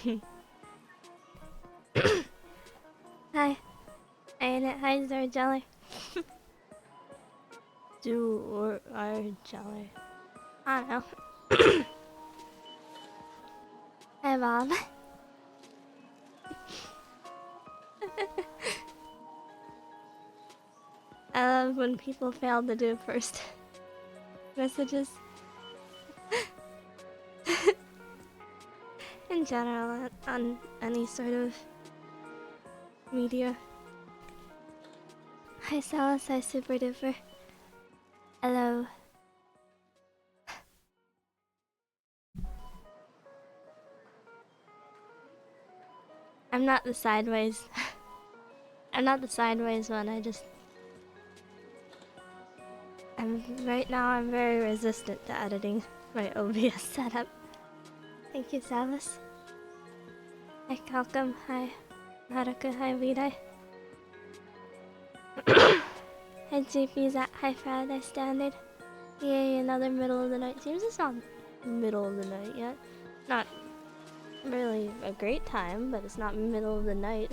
Hi. I ate it. Hi, there, Jelly. Do or are Jelly? I don't know. Hi, Bob. I love when people fail to do first messages. In general, on any sort of media. Hi, Salas. Hi, Super Duper. Hello. I'm not the sideways. I'm not the sideways one. Right now I'm very resistant to editing my OBS setup. Thank you, Salas. Hi, Calcum. Hi, Haruka. Hi, Vidai. Hi, JP. Hi, Friday Standard. Yay, another middle of the night. Seems it's not middle of the night yet. Not really a great time, but it's not middle of the night.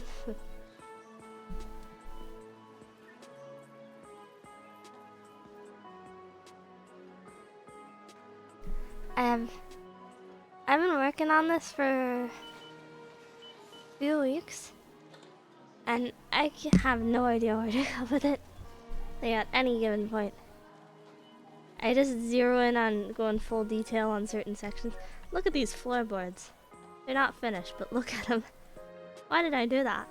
I've been working on this for a few weeks, and I have no idea where to go with it. Like at any given point, I just zero in on going full detail on certain sections. Look at these floorboards. They're not finished, but look at them. Why did I do that?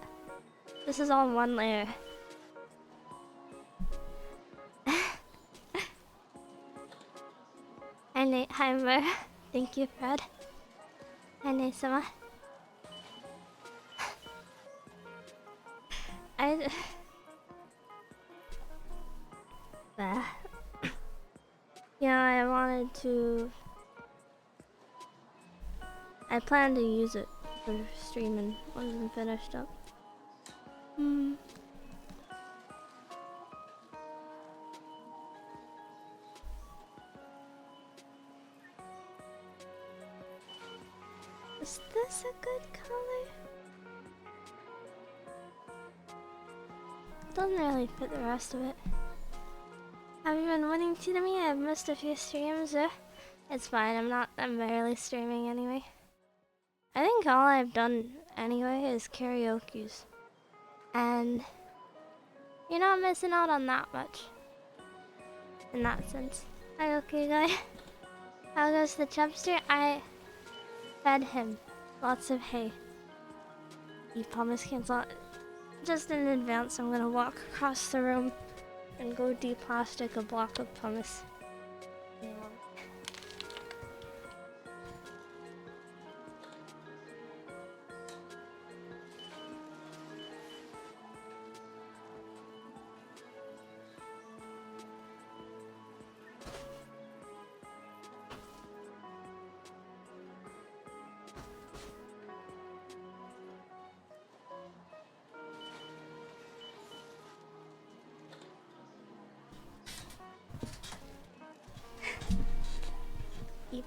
This is all one layer. Hi, Nate. Hi, Mer. Thank you, Fred. Hi, Nate-sama. Yeah, I wanted to... I plan to use it for streaming once I'm finished up. Is this a good color? Doesn't really fit the rest of it. Have you been winning to me? I've missed a few streams. It's fine, I'm barely streaming anyway. I think all I've done anyway is karaoke's. And you're not missing out on that much. In that sense. Hi, okay guy. How goes the chubster? I fed him lots of hay. He promised cancel. Just in advance, I'm gonna walk across the room and go de-plastic a block of pumice.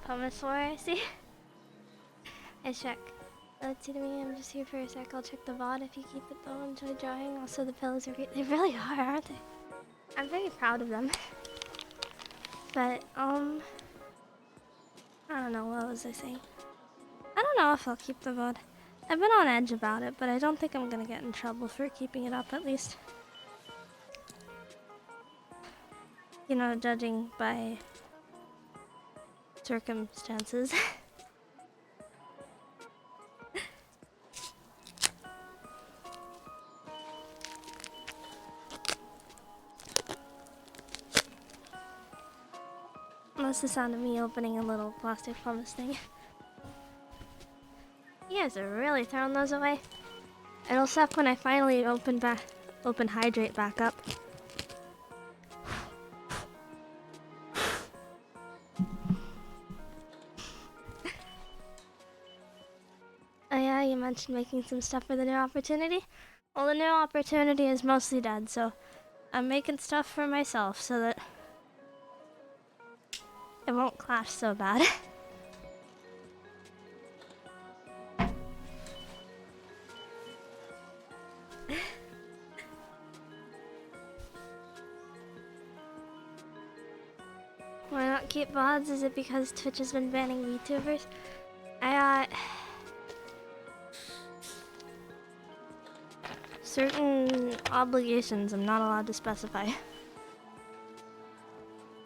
Pumice war, I see. I check. To me, I'm just here for a sec. I'll check the VOD if you keep it though. Enjoy drawing. Also, the pillows are great. They really are, aren't they? I'm very proud of them. But, I don't know. What was I saying? I don't know if I'll keep the VOD. I've been on edge about it, but I don't think I'm gonna get in trouble for keeping it up, at least. You know, judging by circumstances. That's the sound of me opening a little plastic pumice thing. You guys are really throwing those away. It'll suck when I finally open hydrate back up. Oh yeah, you mentioned making some stuff for the new opportunity? Well, the new opportunity is mostly dead, so I'm making stuff for myself so that it won't clash so bad. Why not keep VODs? Is it because Twitch has been banning VTubers? I got certain obligations I'm not allowed to specify.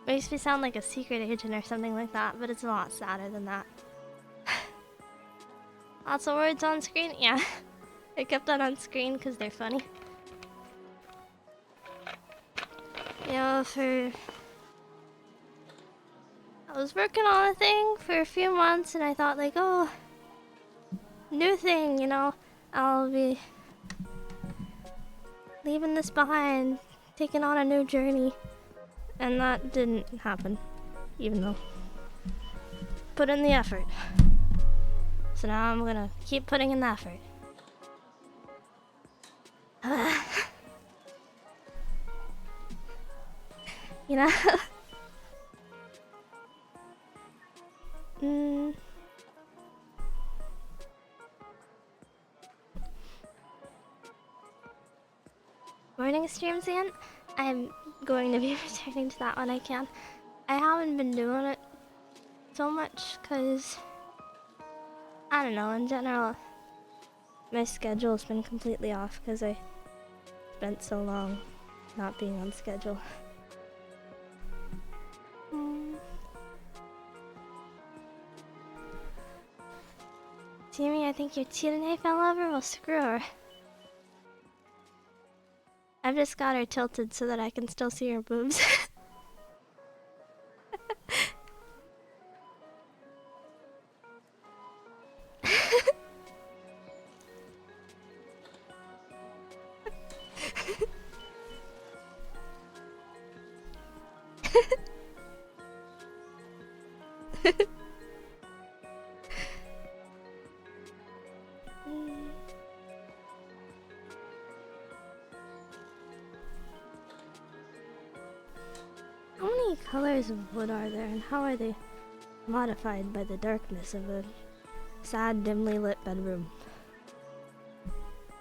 Makes me sound like a secret agent or something like that, but it's a lot sadder than that. Lots of words on screen? Yeah. I kept that on screen because they're funny. You know, I was working on a thing for a few months and I thought like, oh, new thing, you know, I'll be leaving this behind, taking on a new journey. And that didn't happen, even though put in the effort. So now I'm gonna keep putting in the effort. You know? Morning streams again? I'm going to be returning to that when I can. I haven't been doing it so much because, I don't know, in general, my schedule's been completely off because I spent so long not being on schedule. Timmy, I think your Tirane fell over? Well, screw her. I've just got her tilted so that I can still see her boobs. How many colors of wood are there, and how are they modified by the darkness of a sad, dimly lit bedroom?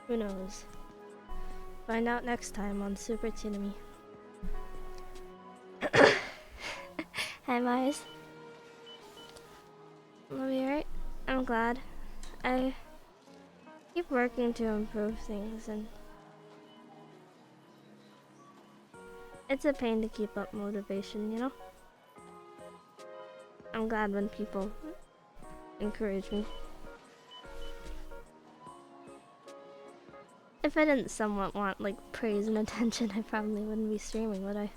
Who knows? Find out next time on Super Tsunami. Hi Mars. I'll be right. I'm glad. I keep working to improve things, and it's a pain to keep up motivation, you know? I'm glad when people encourage me. If I didn't somewhat want, like, praise and attention, I probably wouldn't be streaming, would I?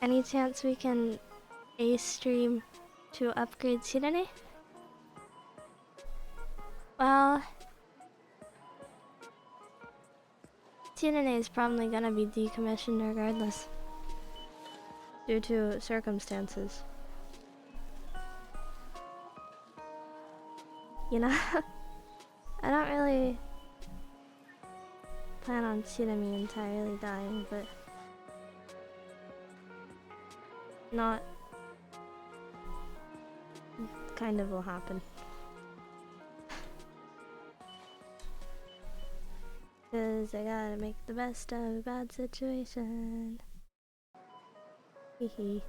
Any chance we can stream to upgrade Sirene? Well, Sirene is probably gonna be decommissioned regardless, due to circumstances. You know, I don't really plan on Tsunami entirely dying, but not kind of will happen. Cause I gotta make the best of a bad situation. Hehe.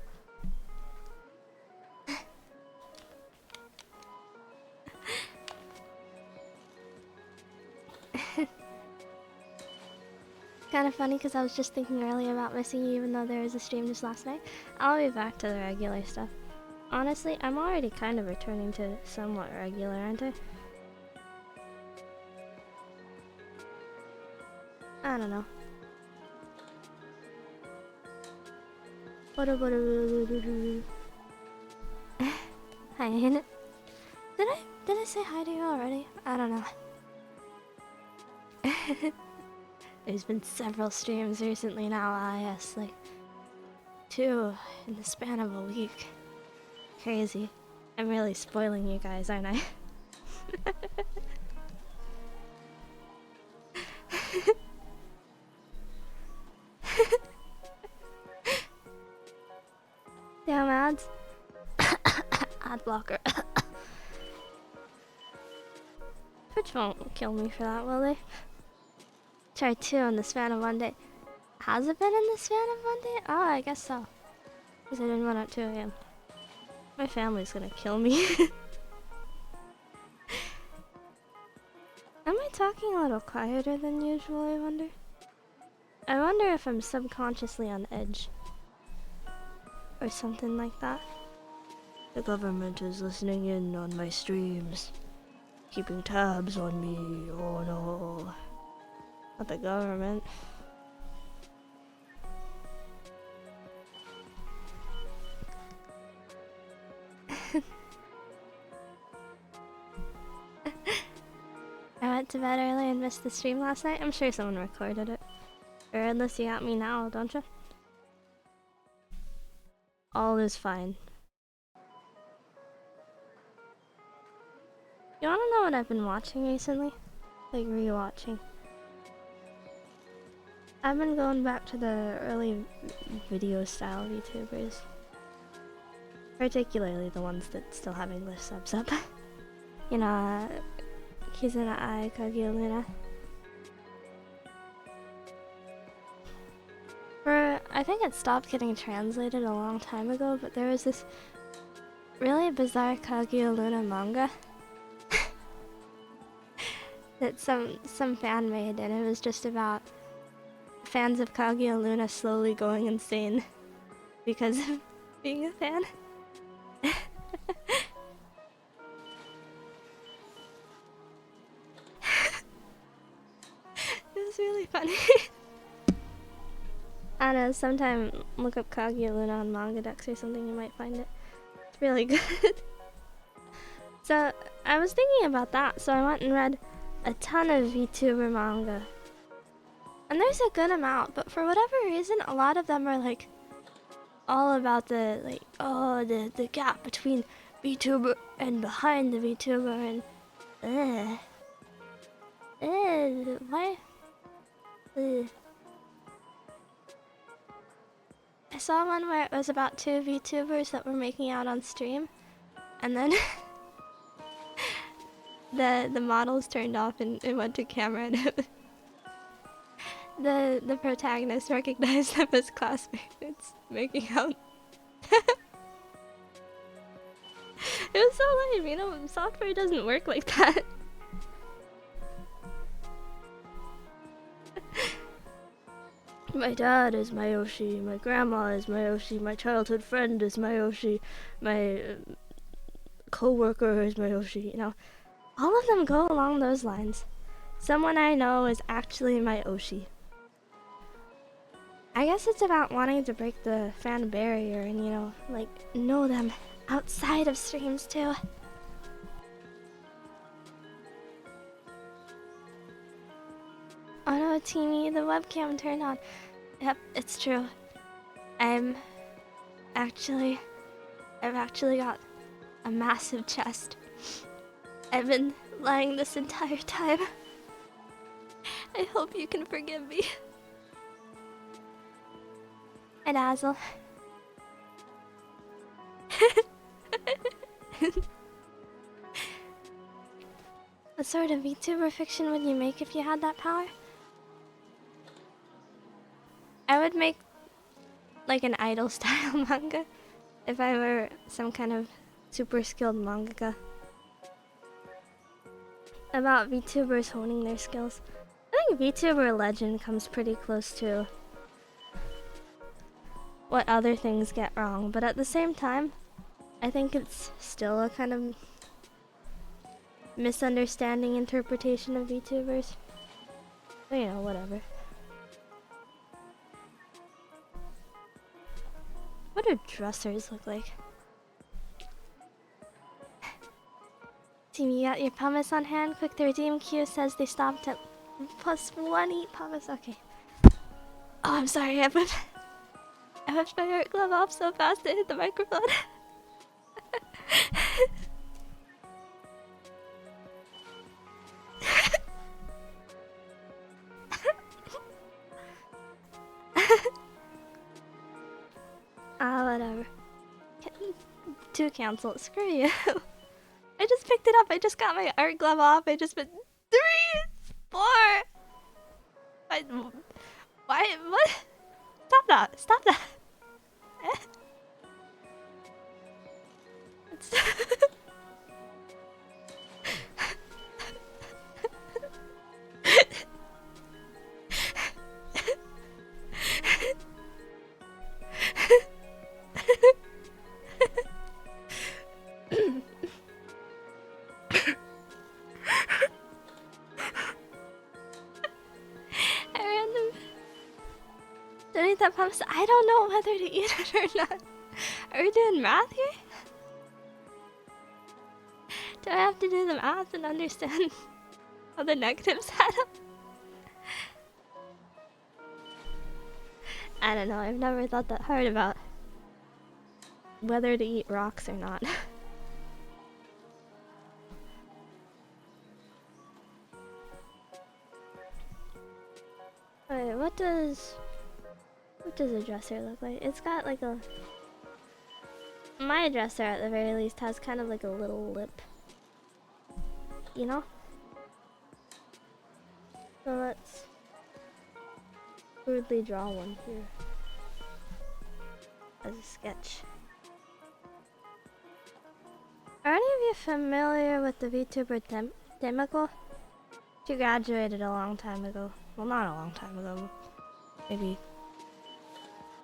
Kind of funny because I was just thinking earlier about missing you even though there was a stream just last night. I'll be back to the regular stuff. Honestly, I'm already kind of returning to somewhat regular, aren't I? I don't know. Hi, Hannah. Did I say hi to you already? I don't know. There's been several streams recently now, yes, like 2 in the span of a week. Crazy. I'm really spoiling you guys, aren't I? Damn ads. Ad blocker. Twitch won't kill me for that, will they? Try 2 in the span of one day. Has it been in the span of one day? Oh, I guess so. Because I didn't run at 2 AM. My family's gonna kill me. Am I talking a little quieter than usual, I wonder? I wonder if I'm subconsciously on edge. Or something like that. The government is listening in on my streams. Keeping tabs on me. Oh no. Not the government. I went to bed early and missed the stream last night. I'm sure someone recorded it. Or unless you got me now, don't you? All is fine. You wanna know what I've been watching recently? Like rewatching. I've been going back to the early video style VTubers. Particularly the ones that still have English subs up. You know, Kizuna Ai, Kaguya Luna. I think it stopped getting translated a long time ago, but there was this really bizarre Kaguya Luna manga that some fan made, and it was just about fans of Kaguya Luna slowly going insane because of being a fan. It was really funny. I don't know, sometime look up Kaguya Luna on Mangadex or something, you might find it. It's really good. So, I was thinking about that, so I went and read a ton of VTuber manga. And there's a good amount, but for whatever reason, a lot of them are like all about the like, oh, the gap between VTuber and behind the VTuber, and why? I saw one where it was about 2 VTubers that were making out on stream, and then the models turned off and it went to camera, and the protagonist recognized them as classmates making out. It was so lame, you know, software doesn't work like that. My dad is Mayoshi, my grandma is Mayoshi, my childhood friend is Mayoshi, my co-worker is Mayoshi, you know. All of them go along those lines. Someone I know is actually my Oshi. I guess it's about wanting to break the fan barrier and, you know, like, know them outside of streams too. Oh no, Teeny, the webcam turned on. Yep, it's true. I've actually got a massive chest. I've been lying this entire time. I hope you can forgive me. And Azel. What sort of VTuber fiction would you make if you had that power? I would make like an idol style manga if I were some kind of super skilled mangaka. About VTubers honing their skills. I think VTuber legend comes pretty close to what other things get wrong, but at the same time, I think it's still a kind of misunderstanding interpretation of VTubers. But, you know, whatever. What do dressers look like? Team, you got your pumice on hand? Quick, the redeem queue says they stopped at +1 eat pumice. Okay. Oh, I'm sorry, I whipped my art glove off so fast it hit the microphone. Whatever. 2 cancel. Screw you. I just picked it up. I just got my art glove off. I just put 3, 4. Why? What? Stop that! Stop that! Donate that pumps. I don't know whether to eat it or not. Are we doing math here? Do I have to do the math and understand how the negatives add up? I don't know. I've never thought that hard about whether to eat rocks or not. Wait, what does a dresser look like? It's got like a... My dresser at the very least has kind of like a little lip. You know? So let's crudely draw one here. As a sketch. Are any of you familiar with the VTuber Demical? She graduated a long time ago. Well, not a long time ago. Maybe...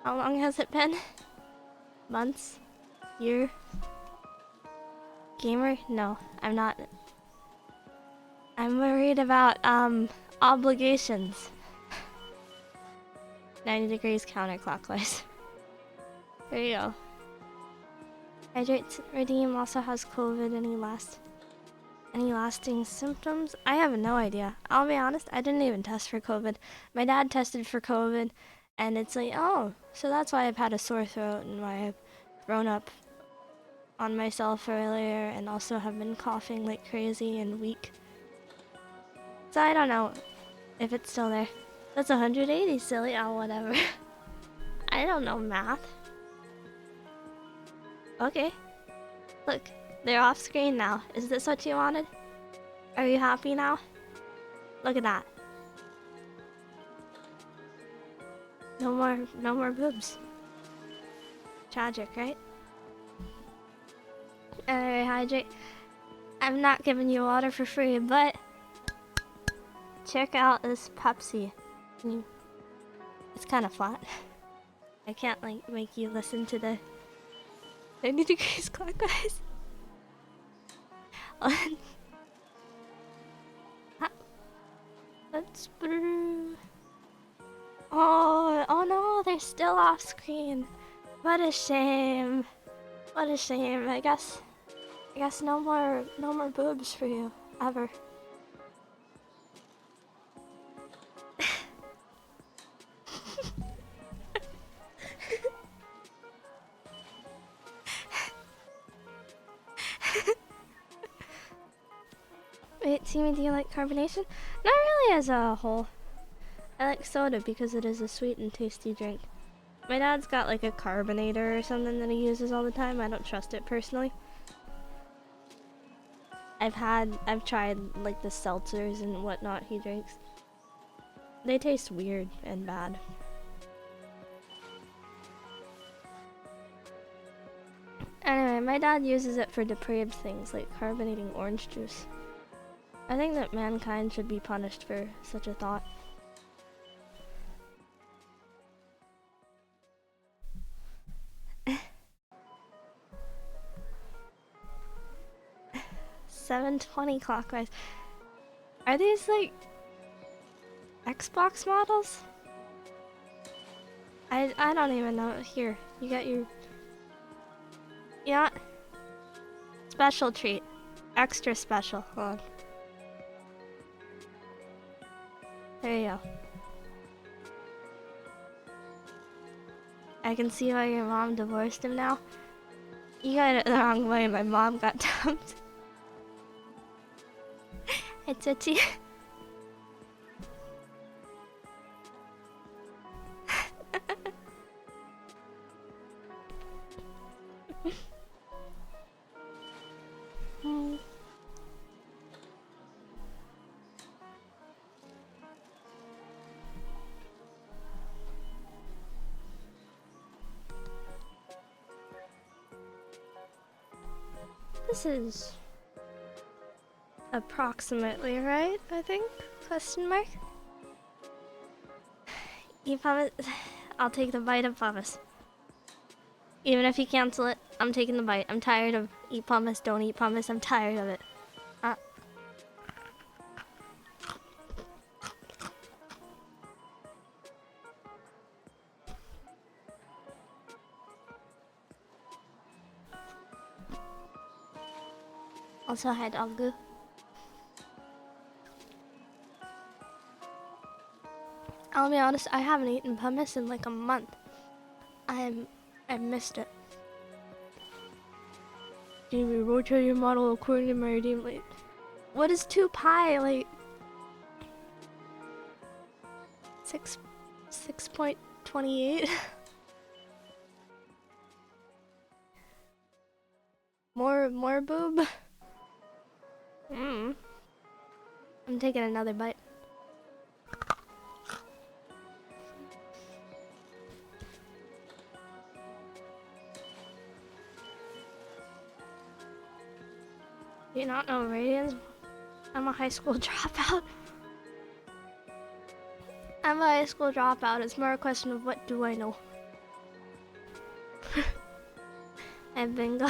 How long has it been? Months? Year? Gamer? No, I'm not. I'm worried about, obligations. 90 degrees counterclockwise. There you go. Hydrate Redeem also has COVID. Any lasting symptoms? I have no idea. I'll be honest, I didn't even test for COVID. My dad tested for COVID, and it's like, oh, so that's why I've had a sore throat and why I've thrown up on myself earlier and also have been coughing like crazy and weak. So I don't know if it's still there. That's 180, silly. Oh, whatever. I don't know math. Okay. Look, they're off screen now. Is this what you wanted? Are you happy now? Look at that. No more boobs. Tragic, right? Alright, hydrate. I'm not giving you water for free, but check out this Pepsi. It's kind of flat. I can't like make you listen to the 90 degrees clockwise. Let's brew. Oh no, they're still off screen. What a shame. What a shame. I guess no more boobs for you ever. Wait, Timmy, do you like carbonation? Not really as a whole. I like soda because it is a sweet and tasty drink. My dad's got like a carbonator or something that he uses all the time. I don't trust it personally. I've tried like the seltzers and whatnot he drinks. They taste weird and bad. Anyway, my dad uses it for depraved things like carbonating orange juice. I think that mankind should be punished for such a thought. $720 clockwise. Are these like Xbox models? I don't even know. Here, you got your... Yeah. Special treat. Extra special. Hold on. There you go. I can see why your mom divorced him now. You got it the wrong way. My mom got dumped. It's a tea. This is approximately right, I think? Question mark? Eat pumice. I'll take the bite of pumice. Even if you cancel it, I'm taking the bite. I'm tired of eat pumice, don't eat pumice. I'm tired of it. Also, hi, Doggo. I'll be honest, I haven't eaten pumice in like a month. I missed it. Jamie, rotate your model according to my redeem rate. What is 2 pi? Like 6.28? More boob? I'm taking another bite. Do you not know radians? I'm a high school dropout. I'm a high school dropout. It's more a question of what do I know. And bingo.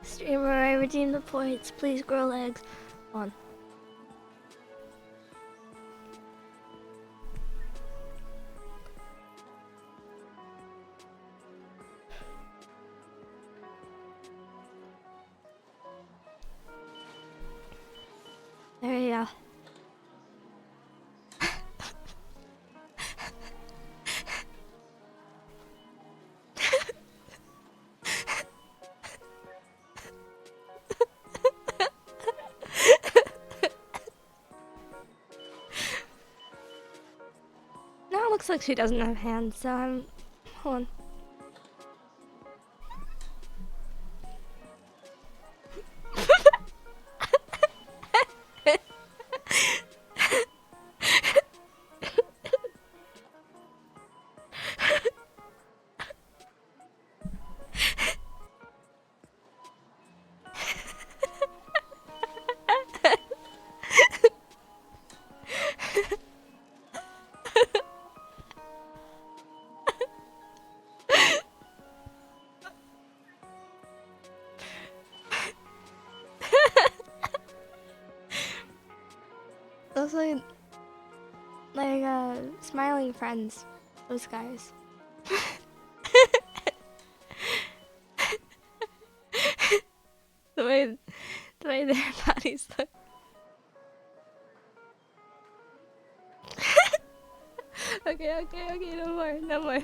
Streamer, I redeemed the points. Please grow legs. On. There you go. Now it looks like she doesn't have hands, so I'm... Hold on. Those like smiling friends, those guys. the way their bodies look. Okay, no more.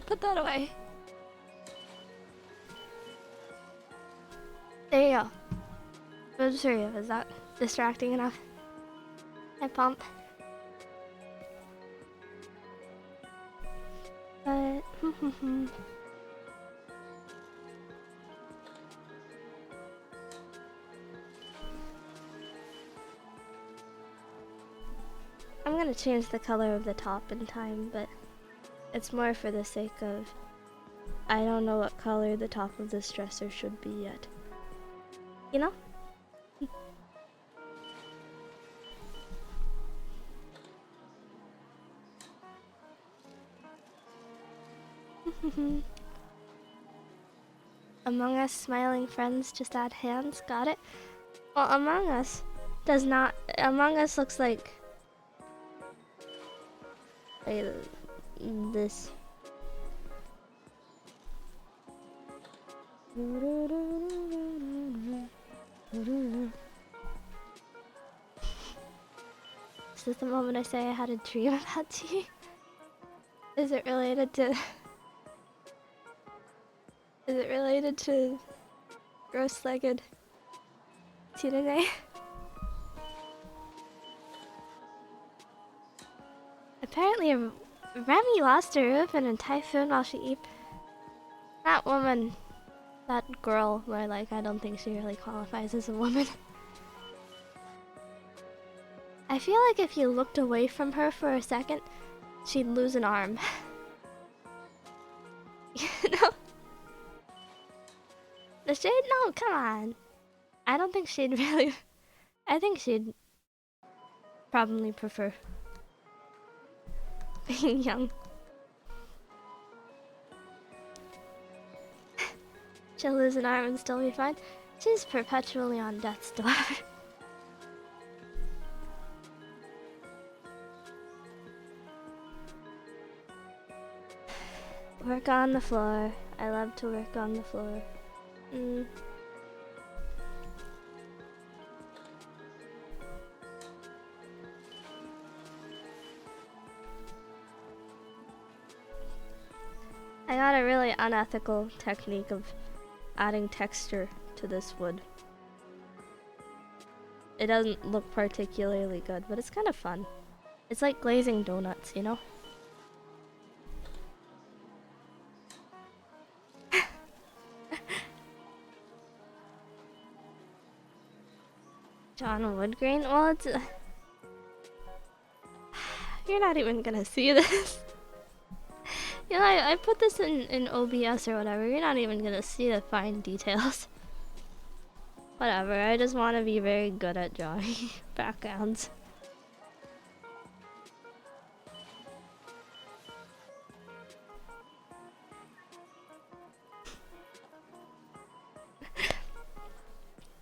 Put that away. There you go. I'm sure you. Is that distracting enough? I pump. But I'm gonna change the color of the top in time, but it's more for the sake of I don't know what color the top of this dresser should be yet. You know? Among Us smiling friends just add hands, got it? Well, Among Us does not. Among Us looks like this. Is this the moment I say I had a dream about tea? Is it related to... Is it related to gross-legged today? Apparently Remy lost her roof in a typhoon while she ate. That woman, that girl, where like I don't think she really qualifies as a woman. I feel like if you looked away from her for a second, she'd lose an arm. You know? The Shade? No, come on. I don't think she'd really... I think she'd probably prefer being young. She'll lose an arm and still be fine. She's perpetually on death's door. Work on the floor. I love to work on the floor. I got a really unethical technique of adding texture to this wood. It doesn't look particularly good, but it's kind of fun. It's like glazing donuts, you know? John Woodgrain? Well, it's... You're not even gonna see this. You know, I put this in OBS or whatever. You're not even gonna see the fine details. Whatever, I just want to be very good at drawing backgrounds.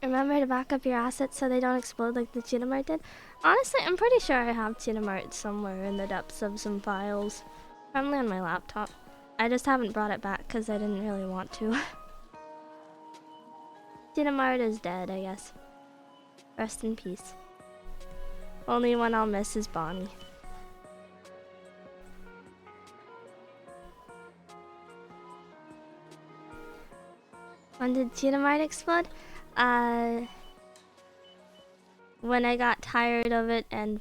Remember to back up your assets so they don't explode like the cheetah mart did? Honestly, I'm pretty sure I have cheetah mart somewhere in the depths of some files. Probably on my laptop. I just haven't brought it back because I didn't really want to. cheetah mart is dead, I guess. Rest in peace. Only one I'll miss is Bonnie. When did cheetah mart explode? When I got tired of it and,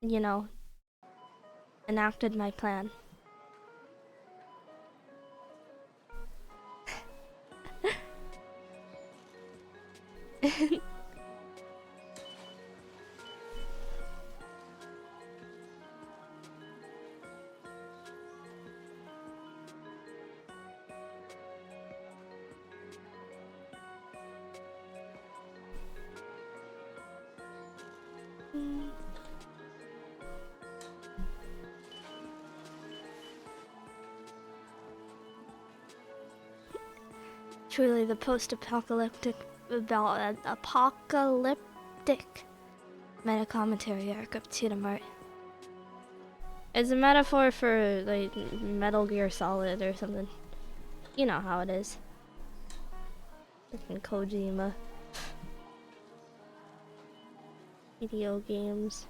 you know, enacted my plan. Truly the post-apocalyptic meta-commentary arc of Cheetah Mart. It's a metaphor for like Metal Gear Solid or something. You know how it is. Freaking Kojima. Video games.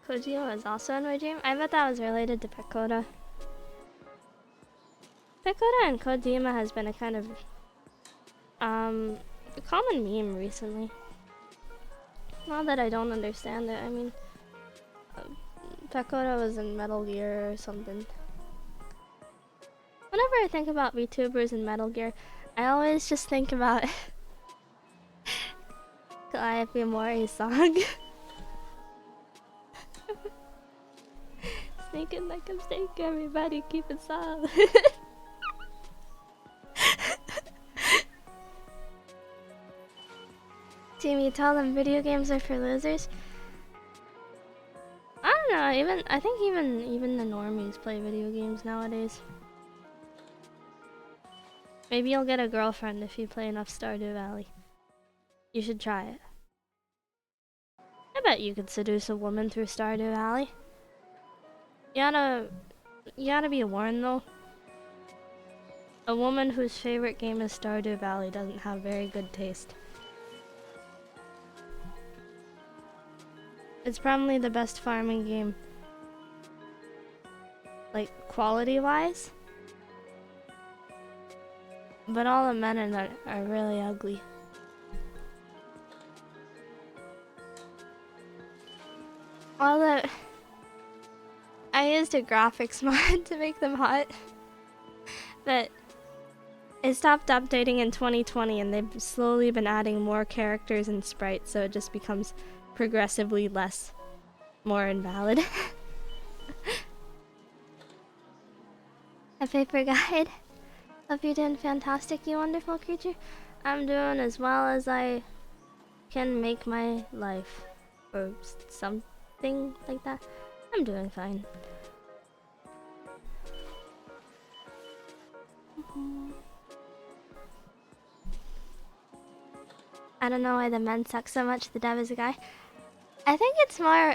Kojima was also in my dream? I bet that was related to Pekoda. Pekoda and Kojima has been a kind of a common meme recently. Not that I don't understand it, I mean Pekoda was in Metal Gear or something. Whenever I think about VTubers in Metal Gear, I always just think about Calliope Mori's song. Sneaking like a snake, everybody keep it silent. Jamie, tell them video games are for losers. I don't know, I think even the normies play video games nowadays. Maybe you'll get a girlfriend if you play enough Stardew Valley. You should try it. I bet you could seduce a woman through Stardew Valley. You gotta be warned though. A woman whose favorite game is Stardew Valley doesn't have very good taste. It's probably the best farming game, like quality-wise. But all the men in it are really ugly. I used a graphics mod to make them hot, but it stopped updating in 2020 and they've slowly been adding more characters and sprites, so it just becomes progressively more invalid. a paper guide. Hope you're doing fantastic, you wonderful creature. I'm doing as well as I can make my life, or something like that. I'm doing fine. I don't know why the men suck so much, the dev is a guy. I think it's more...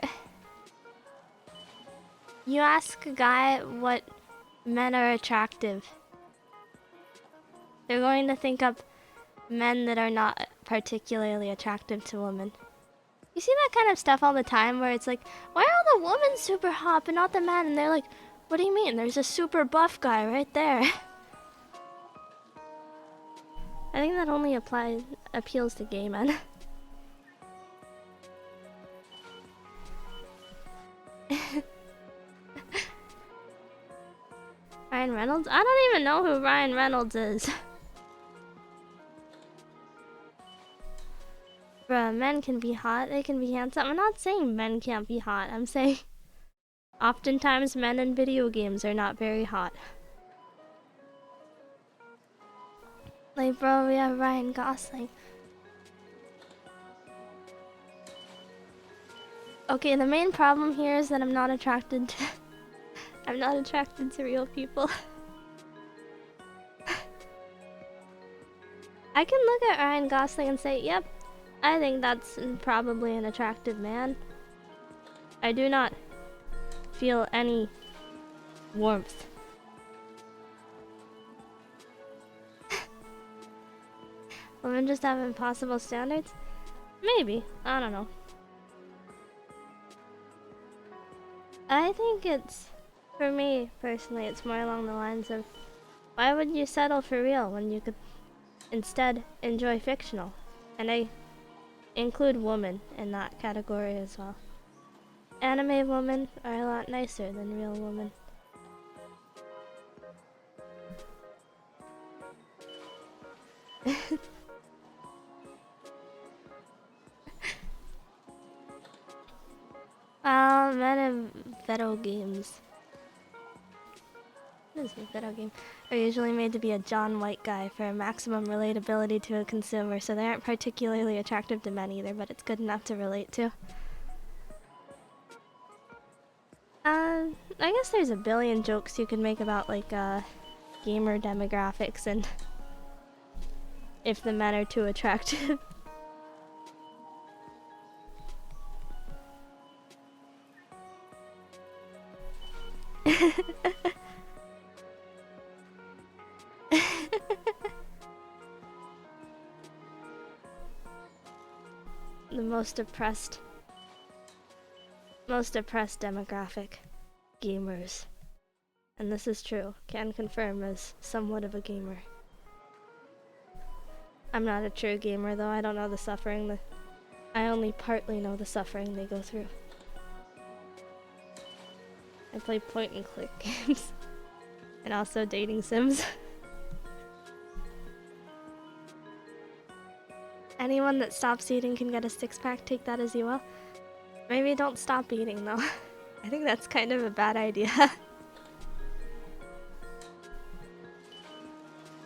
You ask a guy what men are attractive. They're going to think up men that are not particularly attractive to women. You see that kind of stuff all the time where it's like, why are all the women super hot but not the men? And they're like, what do you mean? There's a super buff guy right there. I think that only appeals to gay men. Ryan Reynolds? I don't even know who Ryan Reynolds is. Bruh, men can be hot, they can be handsome. I'm not saying men can't be hot. I'm saying oftentimes men in video games are not very hot. Like, bro, we have Ryan Gosling. Okay, the main problem here is that I'm not attracted to... I'm not attracted to real people. I can look at Ryan Gosling and say, yep, I think that's probably an attractive man. I do not feel any warmth. Women just have impossible standards? Maybe. I don't know. I think it's, for me personally, it's more along the lines of, why would you settle for real when you could instead enjoy fictional? And I include women in that category as well. Anime women are a lot nicer than real women. Men in video games. What is a video game? Are usually made to be a John White guy for a maximum relatability to a consumer, so they aren't particularly attractive to men either, but it's good enough to relate to. I guess there's a billion jokes you could make about, like, gamer demographics and if the men are too attractive. The most oppressed demographic, gamers. And this is true, can confirm as somewhat of a gamer. I'm not a true gamer though, I don't know the suffering I only partly know the suffering they go through. I play point and click games. And also dating sims. Anyone that stops eating can get a six-pack, take that as you will. Maybe don't stop eating though. I think that's kind of a bad idea.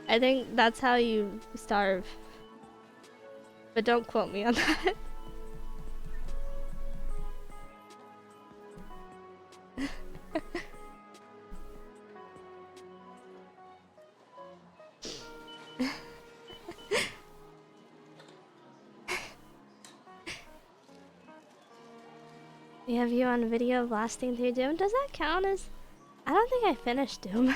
I think that's how you starve. But don't quote me on that. We have you on video blasting through Doom. Does that count as... I don't think I finished Doom.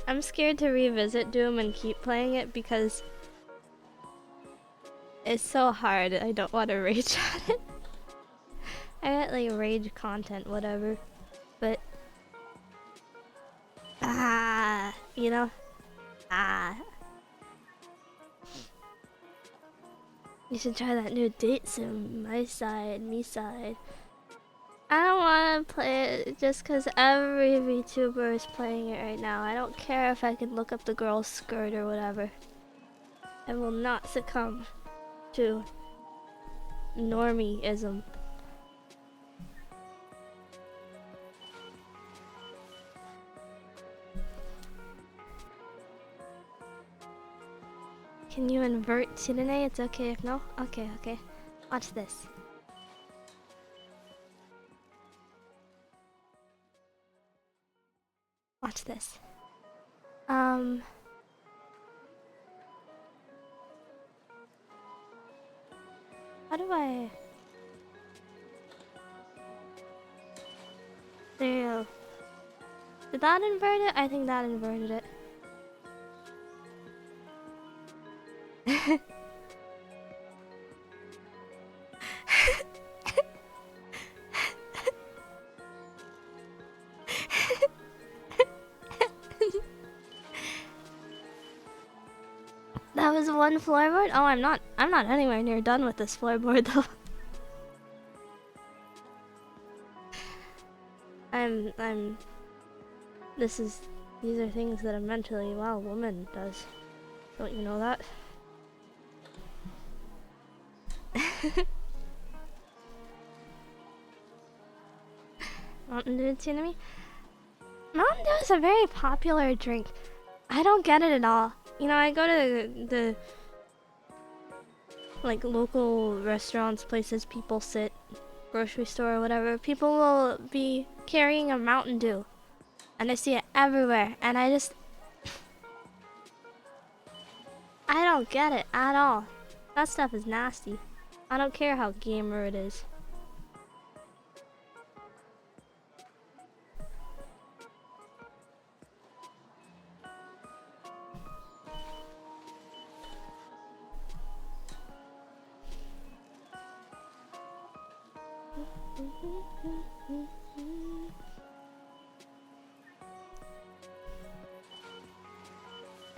I'm scared to revisit Doom and keep playing it because it's so hard. I don't want to rage at it. I get like rage content, whatever. But... you know? You should try that new date sim, my side, me side. I don't want to play it just because every VTuber is playing it right now. I don't care if I can look up the girl's skirt or whatever. I will not succumb to normie-ism. Can you invert Chidane? It's okay if no? Okay, okay. Watch this. Watch this. How do I... There you go. Did that invert it? I think that inverted it. That was one floorboard? Oh, I'm not anywhere near done with this floorboard though. These are things that a mentally well woman does. Don't you know that? Mountain Dew to me? Mountain Dew is a very popular drink. I don't get it at all. You know, I go to the like local restaurants, places people sit, grocery store or whatever. People will be carrying a Mountain Dew. And I see it everywhere, and I don't get it at all. That stuff is nasty. I don't care how gamer it is.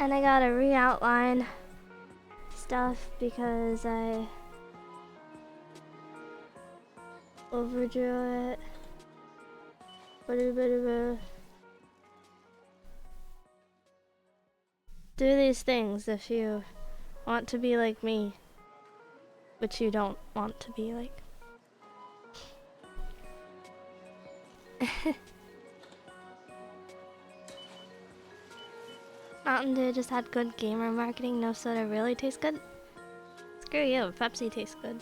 And I gotta re-outline stuff because I overdrew it. Do these things if you want to be like me, which you don't want to be like. Mountain Dew just had good gamer marketing. No soda really tastes good. Screw you, Pepsi tastes good.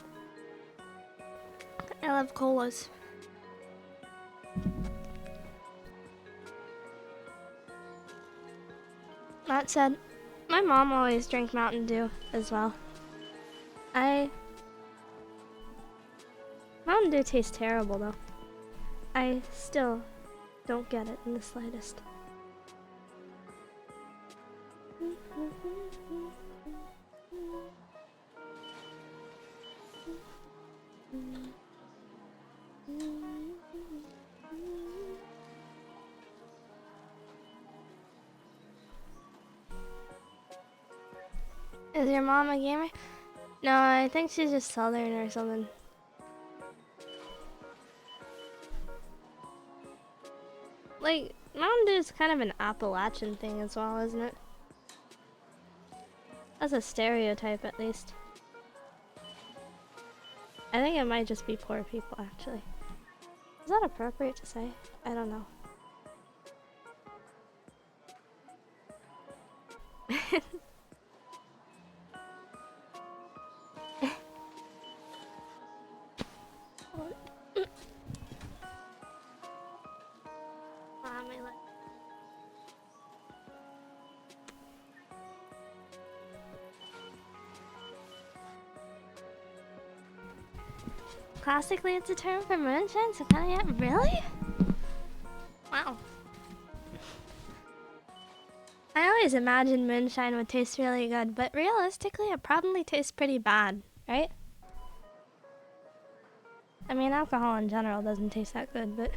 I love colas. That said, my mom always drank Mountain Dew as well. Mountain Dew tastes terrible though. I still don't get it in the slightest. Is your mom a gamer? No, I think she's just Southern or something. Like, Mountain Dew is kind of an Appalachian thing as well, isn't it? That's a stereotype, at least. I think it might just be poor people, actually. Is that appropriate to say? I don't know. Classically, it's a term for moonshine, so kind of, yeah, really? Wow. I always imagined moonshine would taste really good, but realistically, it probably tastes pretty bad, right? I mean, alcohol in general doesn't taste that good, but...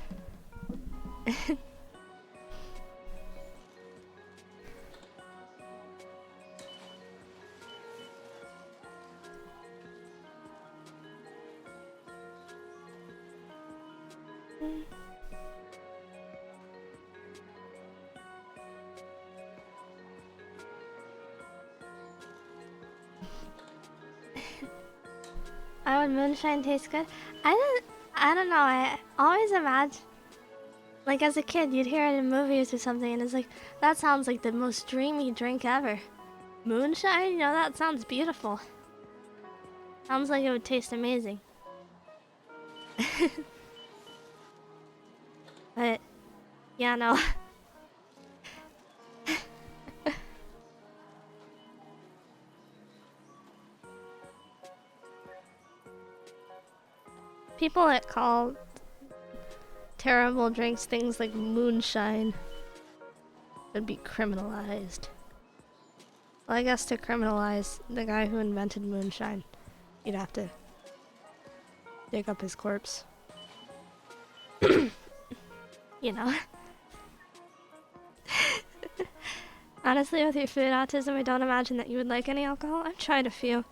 Would moonshine taste good? I don't know. I always imagine, like as a kid, you'd hear it in movies or something, and it's like that sounds like the most dreamy drink ever. Moonshine? You know, that sounds beautiful. Sounds like it would taste amazing. But, yeah, no. People that call terrible drinks things like moonshine would be criminalized. Well, I guess to criminalize the guy who invented moonshine, you'd have to dig up his corpse. You know? Honestly, with your food autism, I don't imagine that you would like any alcohol. I've tried a few.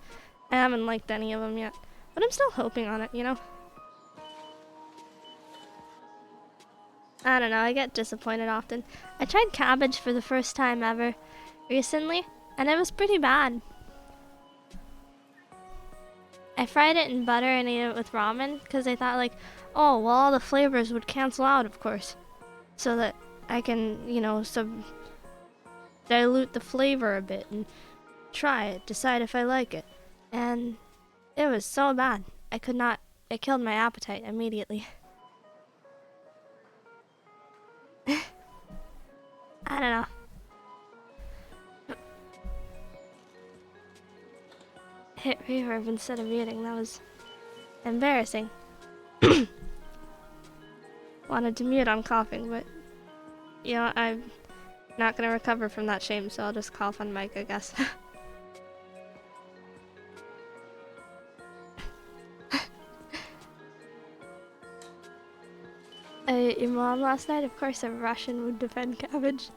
I haven't liked any of them yet. But I'm still hoping on it, you know? I don't know, I get disappointed often. I tried cabbage for the first time ever recently, and it was pretty bad. I fried it in butter and ate it with ramen, because I thought like, oh, well all the flavors would cancel out, of course. So that I can, you know, dilute the flavor a bit and try it, decide if I like it. And it was so bad. I could not, it killed my appetite immediately. I don't know. Hit reverb instead of muting, that was embarrassing. Wanted to mute on coughing, but you know, I'm not gonna recover from that shame, so I'll just cough on mic, I guess. Your mom last night? Of course a Russian would defend cabbage.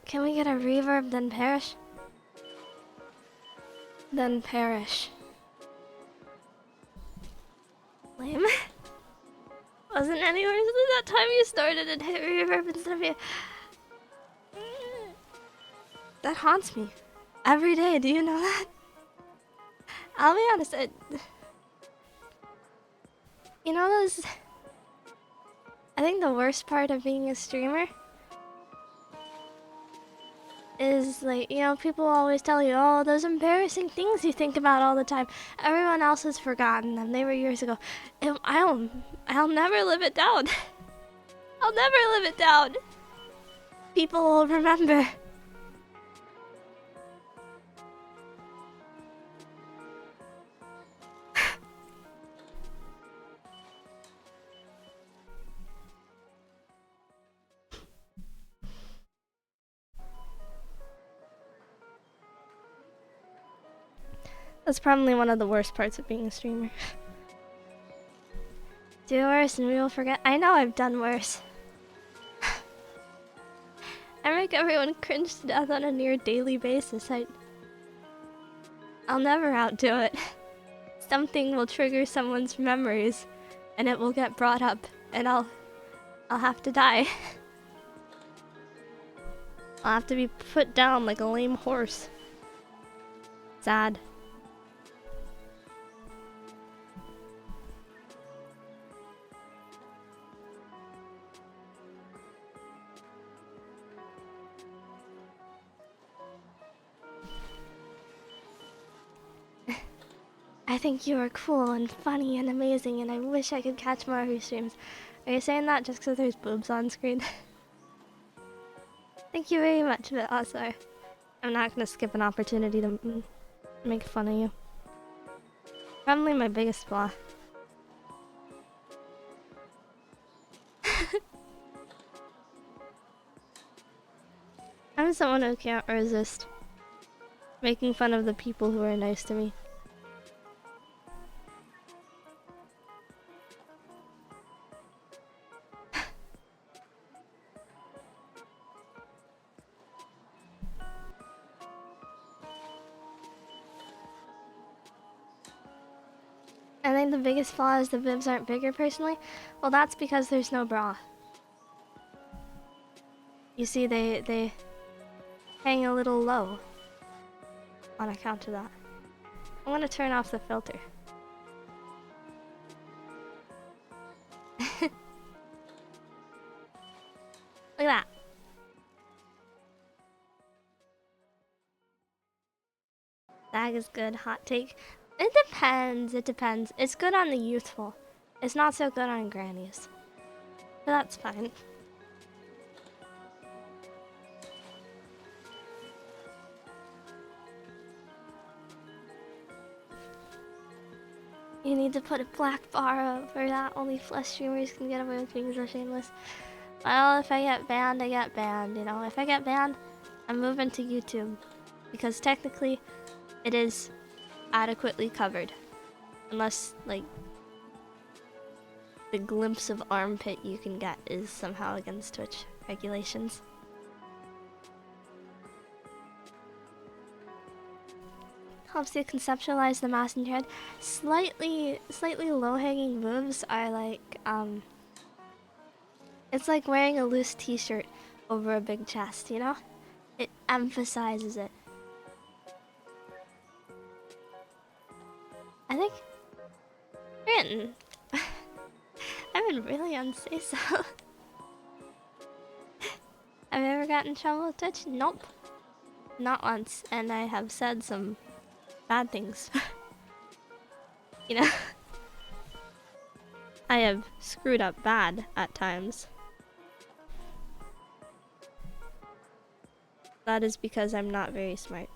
Can we get a reverb then perish? Then perish. Lame. Wasn't any worse than that time you started and hit reverb instead of you. That haunts me. Every day, do you know that? I'll be honest, you know those... I think the worst part of being a streamer is like, you know, people always tell you, oh, those embarrassing things you think about all the time. Everyone else has forgotten them. They were years ago. I'll never live it down. I'll never live it down. People will remember. That's probably one of the worst parts of being a streamer. Do worse and we will forget. I know I've done worse. I make everyone cringe to death on a near daily basis. I'll never outdo it. Something will trigger someone's memories and it will get brought up and I'll have to die. I'll have to be put down like a lame horse. Sad. I think you are cool and funny and amazing and I wish I could catch more of your streams. Are you saying that just because there's boobs on screen? Thank you very much, but also I'm not going to skip an opportunity to make fun of you. Probably my biggest flaw. I'm someone who can't resist making fun of the people who are nice to me. think the biggest flaw is the bibs aren't bigger personally. Well, that's because there's no bra. You see, they hang a little low on account of that. I'm gonna turn off the filter. Look at that. That is good. Hot take. It depends. It depends. It's good on the youthful. It's not so good on grannies. But that's fine. You need to put a black bar over that. Only flesh streamers can get away with being so shameless. Well, if I get banned, I get banned, you know? If I get banned, I'm moving to YouTube. Because technically, it is adequately covered. Unless, like, the glimpse of armpit you can get is somehow against Twitch regulations. Helps you conceptualize the mass in your head. Slightly low-hanging boobs are like, it's like wearing a loose t-shirt over a big chest, you know? It emphasizes it. I think... Written. I've been really on say-so. Have I ever gotten in trouble with Twitch? Nope. Not once, and I have said some bad things. You know? I have screwed up bad at times. That is because I'm not very smart.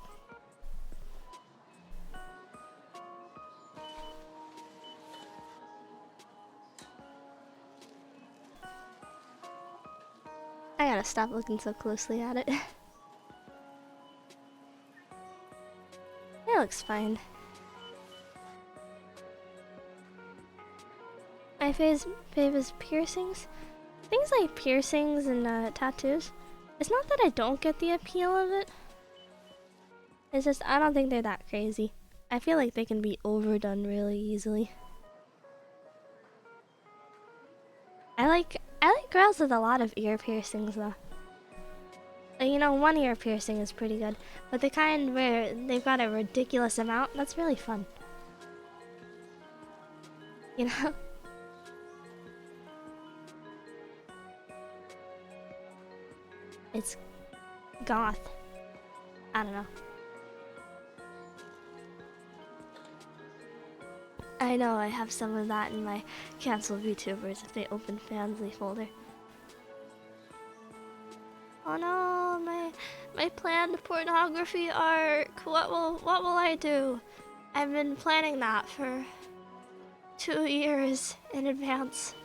I gotta stop looking so closely at it. It looks fine. My fave is piercings. Things like piercings and tattoos. It's not that I don't get the appeal of it. It's just I don't think they're that crazy. I feel like they can be overdone really easily. I like girls with a lot of ear piercings though. You know, one ear piercing is pretty good, but the kind where they've got a ridiculous amount, that's really fun. You know? It's goth. I don't know. I know I have some of that in my cancel VTubers if they open Fansly folder. Oh no, my planned pornography arc. What will I do? I've been planning that for 2 years in advance.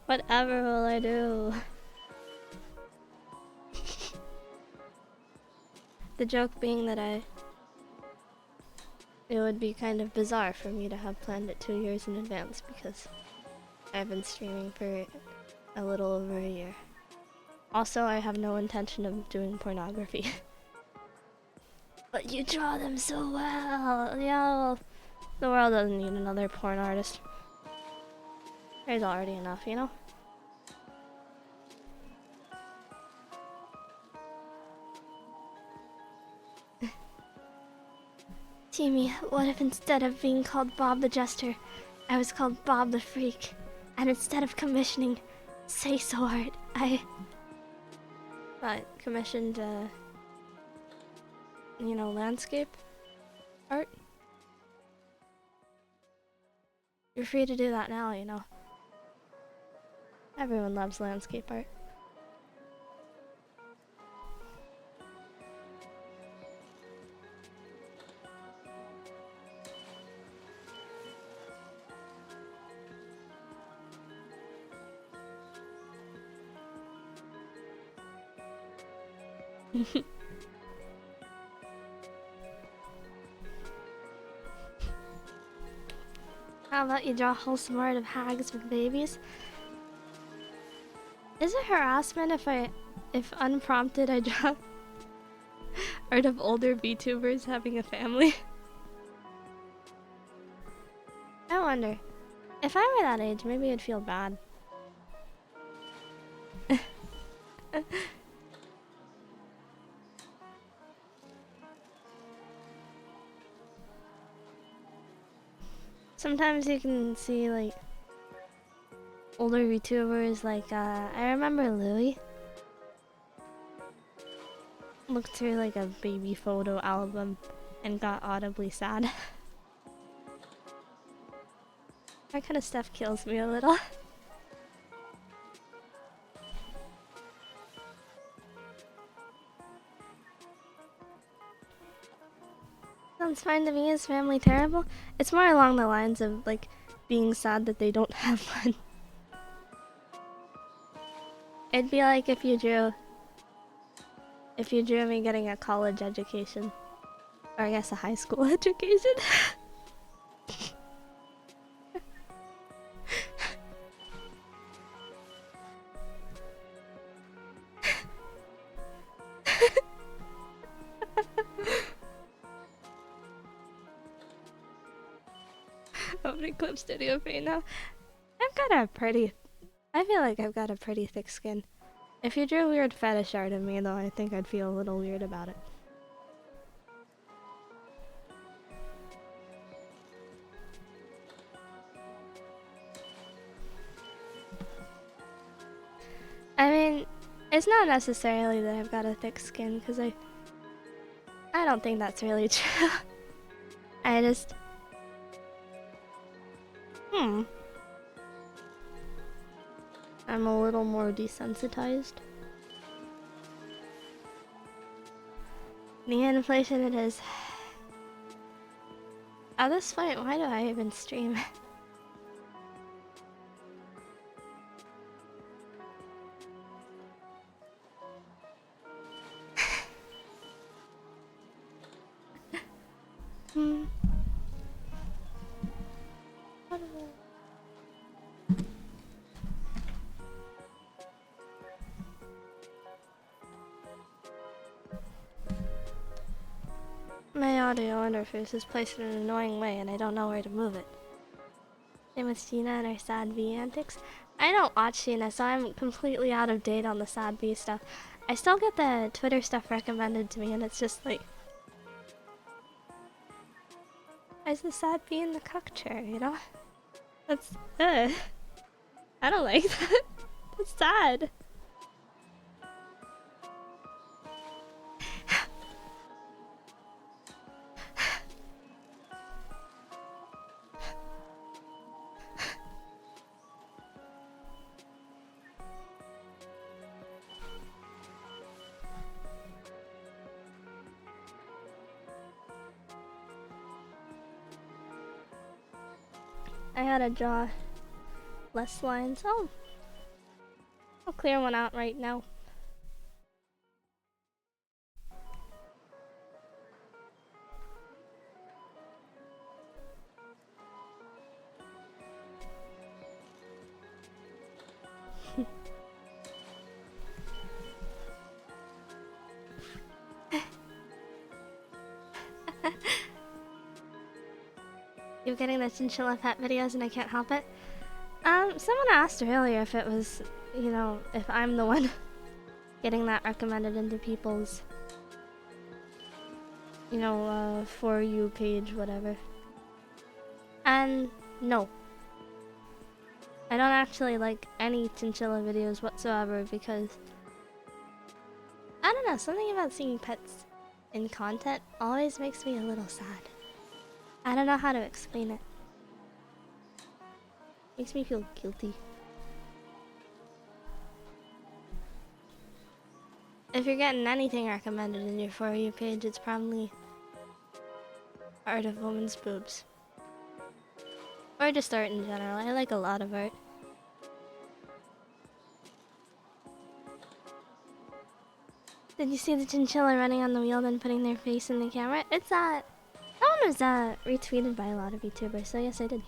Whatever will I do? The joke being that it would be kind of bizarre for me to have planned it 2 years in advance because I've been streaming for a little over a year. Also, I have no intention of doing pornography. But you draw them so well. Yeah, well, the world doesn't need another porn artist. There's already enough, you know? Timmy, what if instead of being called Bob the Jester, I was called Bob the Freak? And instead of commissioning say-so art, I commissioned, you know, landscape art? You're free to do that now, you know. Everyone loves landscape art. How about you draw wholesome art of hags with babies? Is it harassment if unprompted I draw art of older VTubers having a family? I wonder. If I were that age, maybe I'd feel bad. Sometimes you can see like older VTubers, like I remember Louie looked through like a baby photo album and got audibly sad. That kind of stuff kills me a little. Sounds fine to me. Is family terrible? It's more along the lines of like being sad that they don't have one. It'd be like if you drew me getting a college education. Or I guess a high school education. Opening Clip Studio Paint now. I feel like I've got a pretty thick skin. If you drew weird fetish art of me though, I think I'd feel a little weird about it. I mean, it's not necessarily that I've got a thick skin, because I don't think that's really true. I just... I'm a little more desensitized. The inflation it is. At this point, why do I even stream? My audio interface is placed in an annoying way and I don't know where to move it. Same with Sheena and her sad bee antics. I don't watch Sheena, so I'm completely out of date on the sad bee stuff. I still get the Twitter stuff recommended to me and it's just like... Why's the sad bee in the cuck chair, you know? That's... I don't like that. That's sad. I gotta draw less lines. Oh, I'll clear one out right now. You're getting the chinchilla pet videos and I can't help it. Someone asked earlier if it was, you know, if I'm the one getting that recommended into people's, you know, For You page, whatever. And no. I don't actually like any chinchilla videos whatsoever because, I don't know, something about seeing pets in content always makes me a little sad. I don't know how to explain it. Makes me feel guilty. If you're getting anything recommended in your For You page, it's probably art of women's boobs. Or just art in general. I like a lot of art. Did you see the chinchilla running on the wheel then putting their face in the camera? It's that one was retweeted by a lot of YouTubers, so yes I did.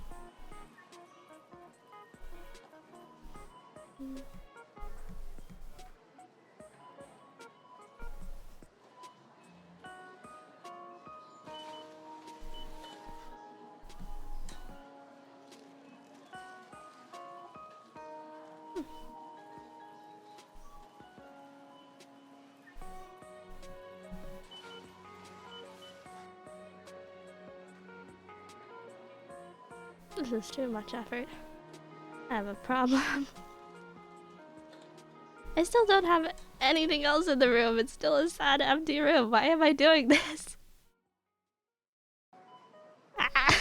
This is too much effort. I have a problem. I still don't have anything else in the room. It's still a sad, empty room. Why am I doing this? Ah.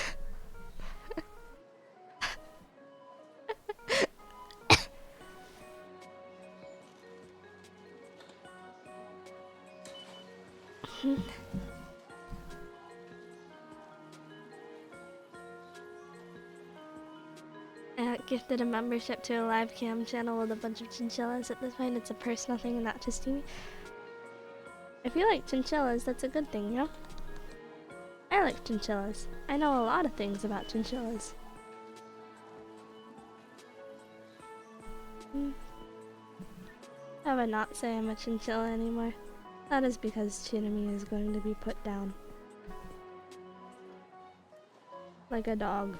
I got gifted a membership to a live cam channel with a bunch of chinchillas. At this point, it's a personal thing and not just me. If you like chinchillas, that's a good thing, you know? I like chinchillas. I know a lot of things about chinchillas. I would not say I'm a chinchilla anymore. That is because Chinami is going to be put down. Like a dog.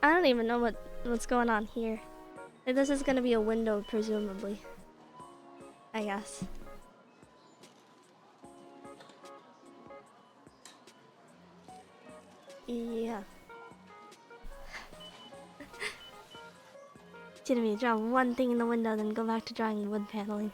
I don't even know what's going on here. Like, this is gonna be a window, presumably. I guess. Yeah. Jeremy, draw one thing in the window, then go back to drawing wood paneling.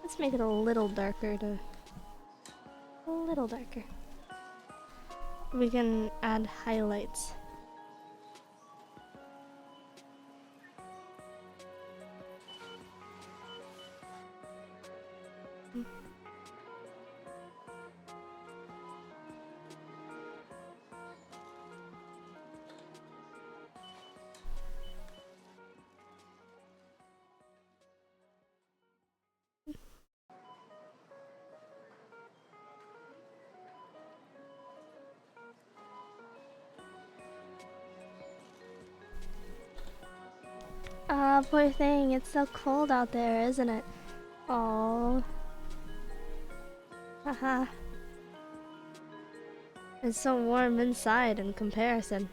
Let's make it a little darker a little darker. We can add highlights. Ah, poor thing, it's so cold out there, isn't it? Oh. Haha. It's so warm inside in comparison.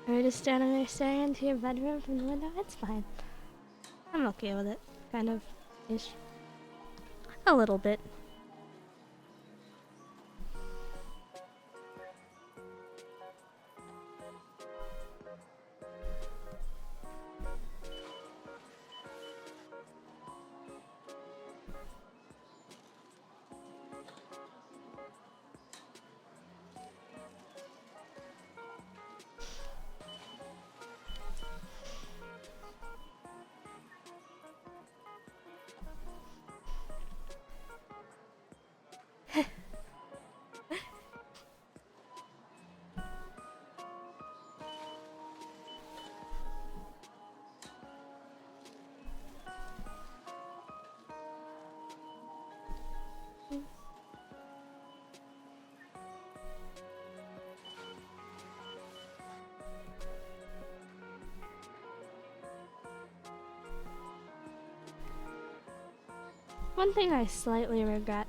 Are you just standing there staring into your bedroom from the window? It's fine. I'm okay with it. Kind of. Ish. A little bit. One thing I slightly regret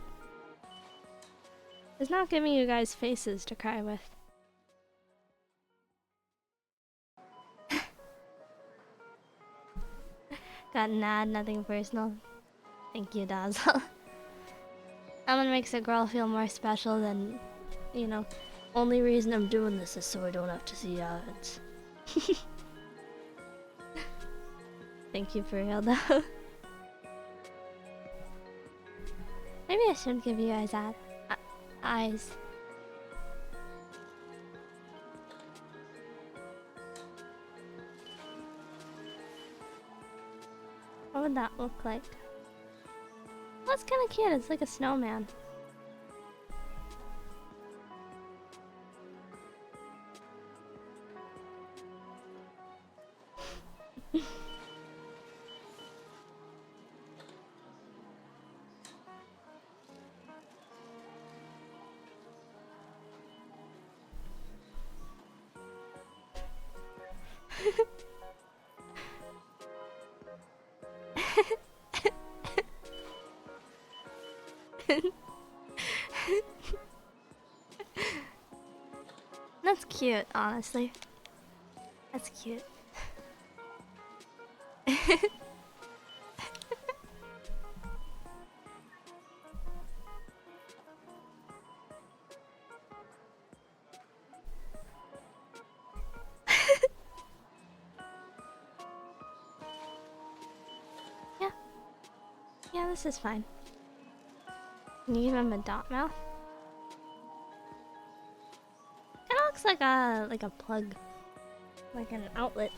is not giving you guys faces to cry with. Got nothing personal. Thank you, Dazzle. Ellen makes a girl feel more special than, you know, only reason I'm doing this is so I don't have to see ads. Thank you for real though. Maybe I should give you guys eyes. What would that look like? Well, it's kind of cute. It's like a snowman. That's cute, honestly. That's cute. Yeah. Yeah, this is fine. Can you give him a dot mouth? Kinda looks like a plug. Like an outlet.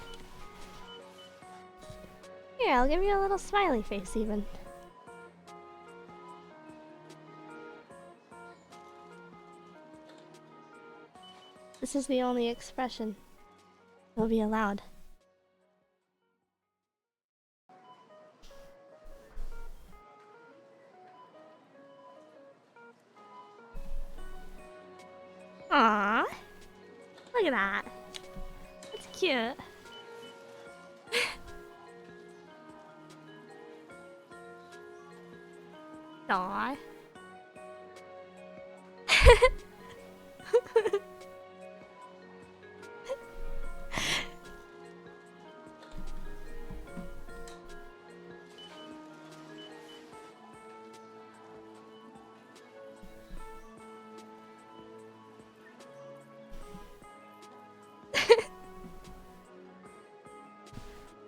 Here, I'll give you a little smiley face even. This is the only expression that will be allowed. Aww. Look at that. That's cute. Aww.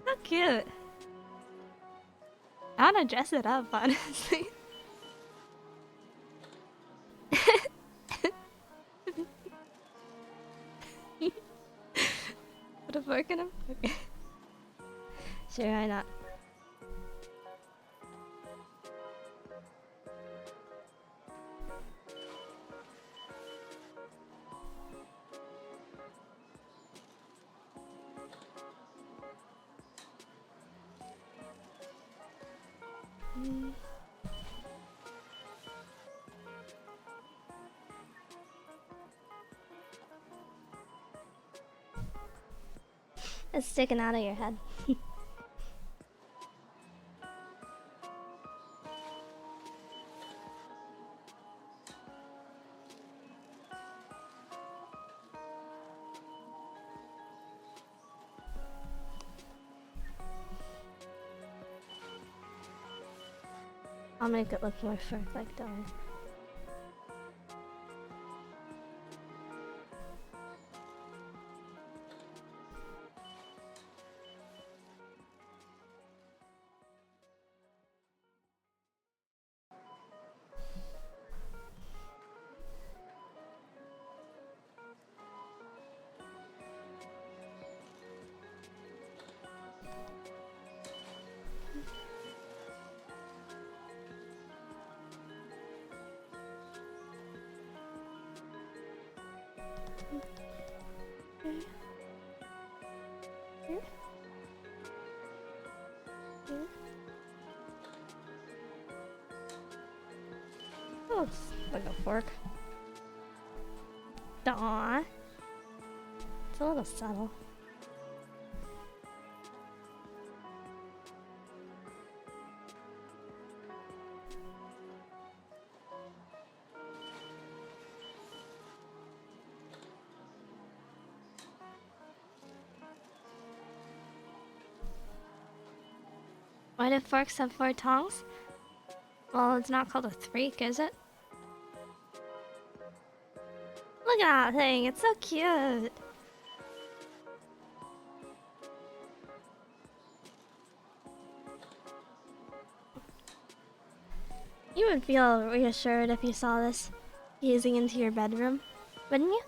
How cute. I wanna dress it up, honestly. Put a fork in him? Okay. Sure, why not? It's sticking out of your head. I'll make it look more fork-like, don't worry. Oh, it's like a fork. Aww. It's a little subtle. Why do forks have 4 tongs? Well, it's not called a threek, is it? Look at that thing, it's so cute. You would feel reassured if you saw this gazing into your bedroom, wouldn't you?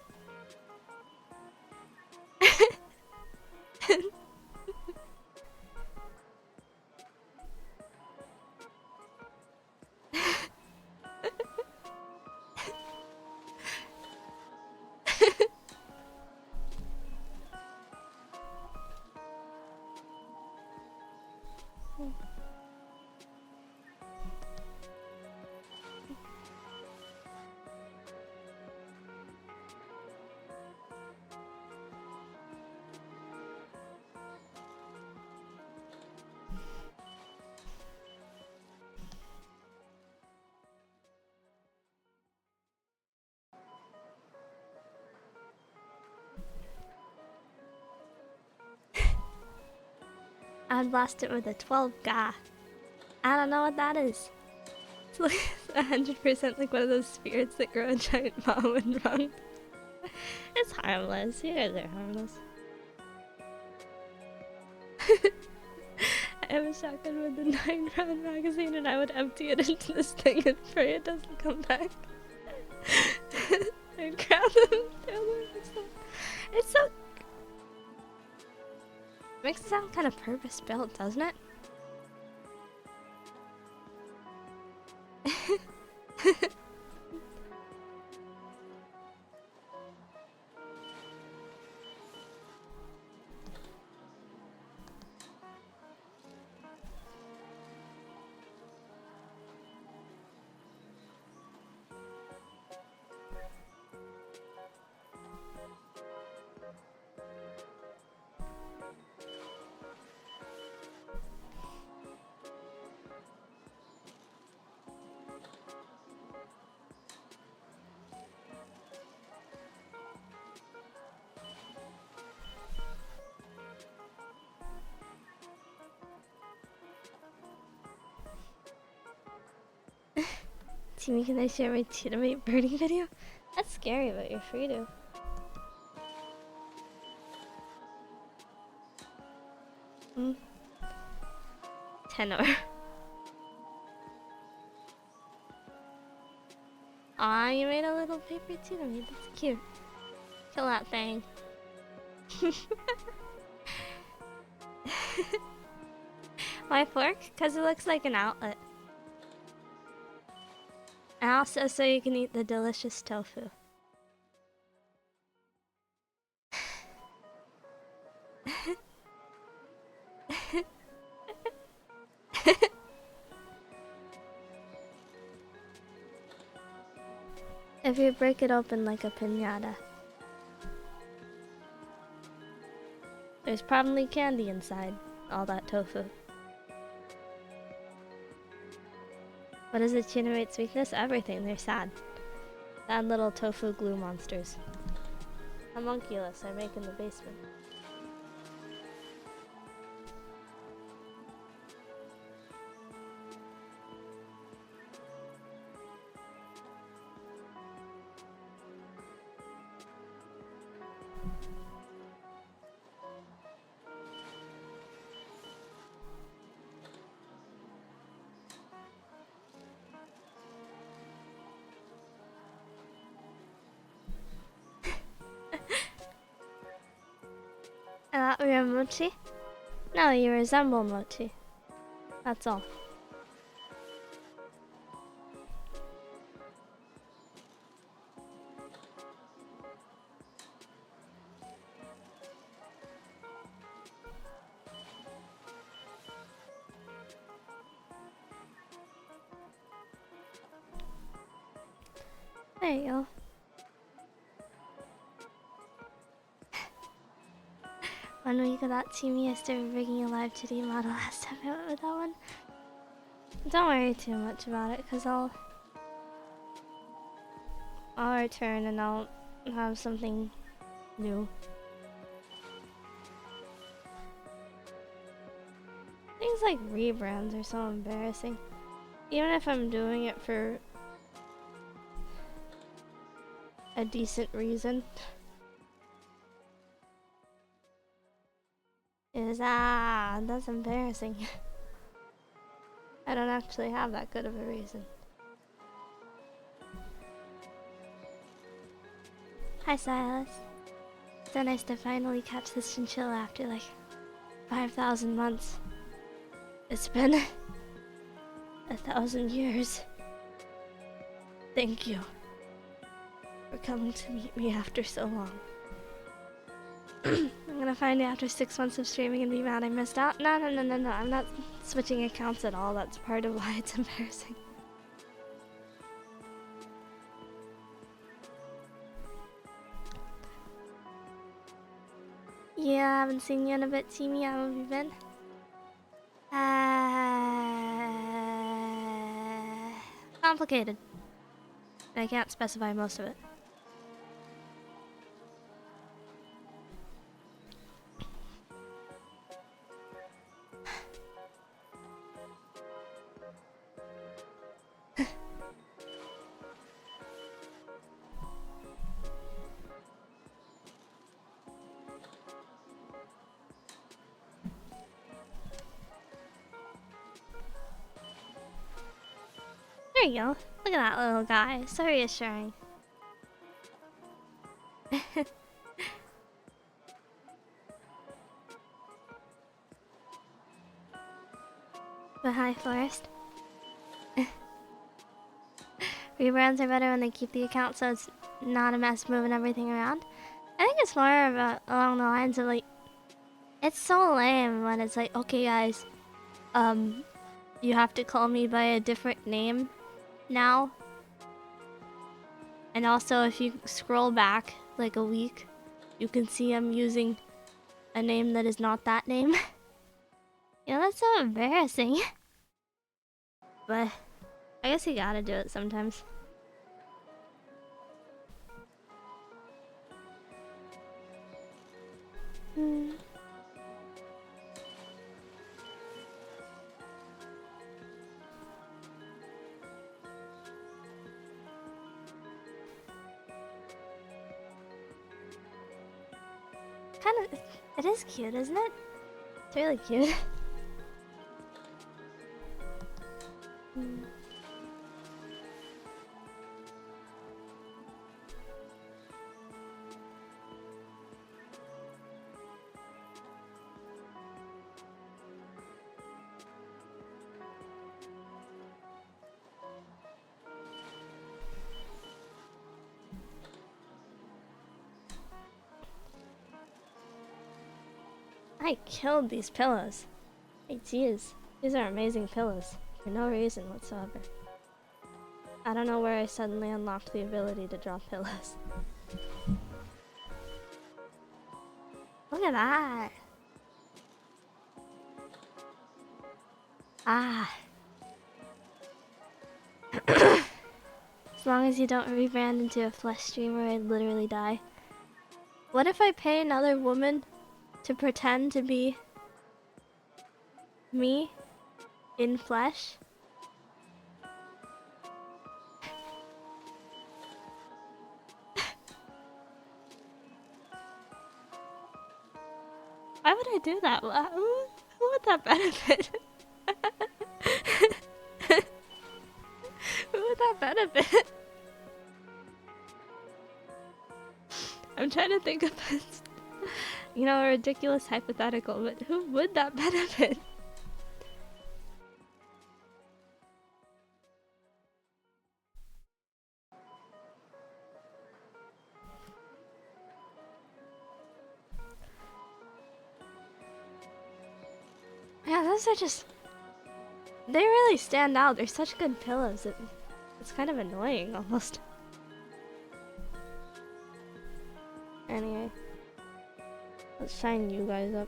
I'd blast it with a 12 ga. I don't know what that is. It's like 100% like one of those spirits that grow a giant bomb when wrong. It's harmless. You guys are harmless. I have a shotgun with a 9-round magazine and I would empty it into this thing and pray it doesn't come back. I'd grab them. It's so... Makes it sound kind of purpose-built, doesn't it? Timmy, can I share my teammate birding video? That's scary, but you're free to. Tenor. Aw, you made a little paper teammate. That's cute. Kill that thing. Why fork? Because it looks like an outlet. And also so you can eat the delicious tofu. If you break it open like a piñata. There's probably candy inside all that tofu. What is a teammate's weakness? Everything. They're sad. Sad little tofu glue monsters. Homunculus I make in the basement. You're mochi? No, you resemble mochi. That's all. There you go. When we got that team, I started bringing a live 2D model last time I went with that one. Don't worry too much about it, cause I'll return and I'll have something new. Things like rebrands are so embarrassing. Even if I'm doing it for a decent reason. That's embarrassing. I don't actually have that good of a reason. Hi, Silas. So nice to finally catch this chinchilla after like 5,000 months. It's been 1,000 years. Thank you for coming to meet me after so long. I'm gonna find you after 6 months of streaming and be mad I missed out. No. I'm not switching accounts at all. That's part of why it's embarrassing. Yeah, I haven't seen you in a bit, Teamy. How have you been? Complicated. I can't specify most of it. There you go. Look at that little guy. So reassuring. But hi, Forest. Rebrands are better when they keep the account so it's not a mess moving everything around. I think it's more about along the lines of like, it's so lame when it's like, okay guys, you have to call me by a different name now. And also if you scroll back like a week, you can see I'm using a name that is not that name. You know, that's so embarrassing. But I guess you gotta do it sometimes. Kinda, it is cute, isn't it? It's really cute. I killed these pillows. Hey, geez. These are amazing pillows. For no reason whatsoever. I don't know where I suddenly unlocked the ability to drop pillows. Look at that! Ah. As long as you don't rebrand into a flesh streamer, I'd literally die. What if I pay another woman to pretend to be me in flesh? Why would I do that? Who would that benefit? Who would that benefit? I'm trying to think of this, you know, a ridiculous hypothetical, but who would that benefit? Yeah, those are just... They really stand out. They're such good pillows. It's kind of annoying, almost. Anyway. Let's shine you guys up.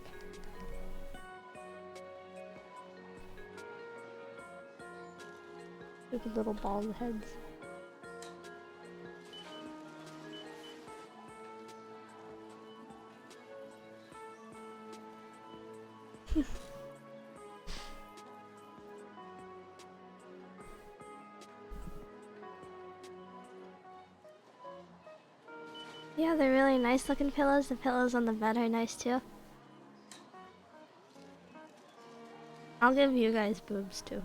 Stupid little bald heads. Yeah, they're really nice looking pillows. The pillows on the bed are nice too. I'll give you guys boobs too.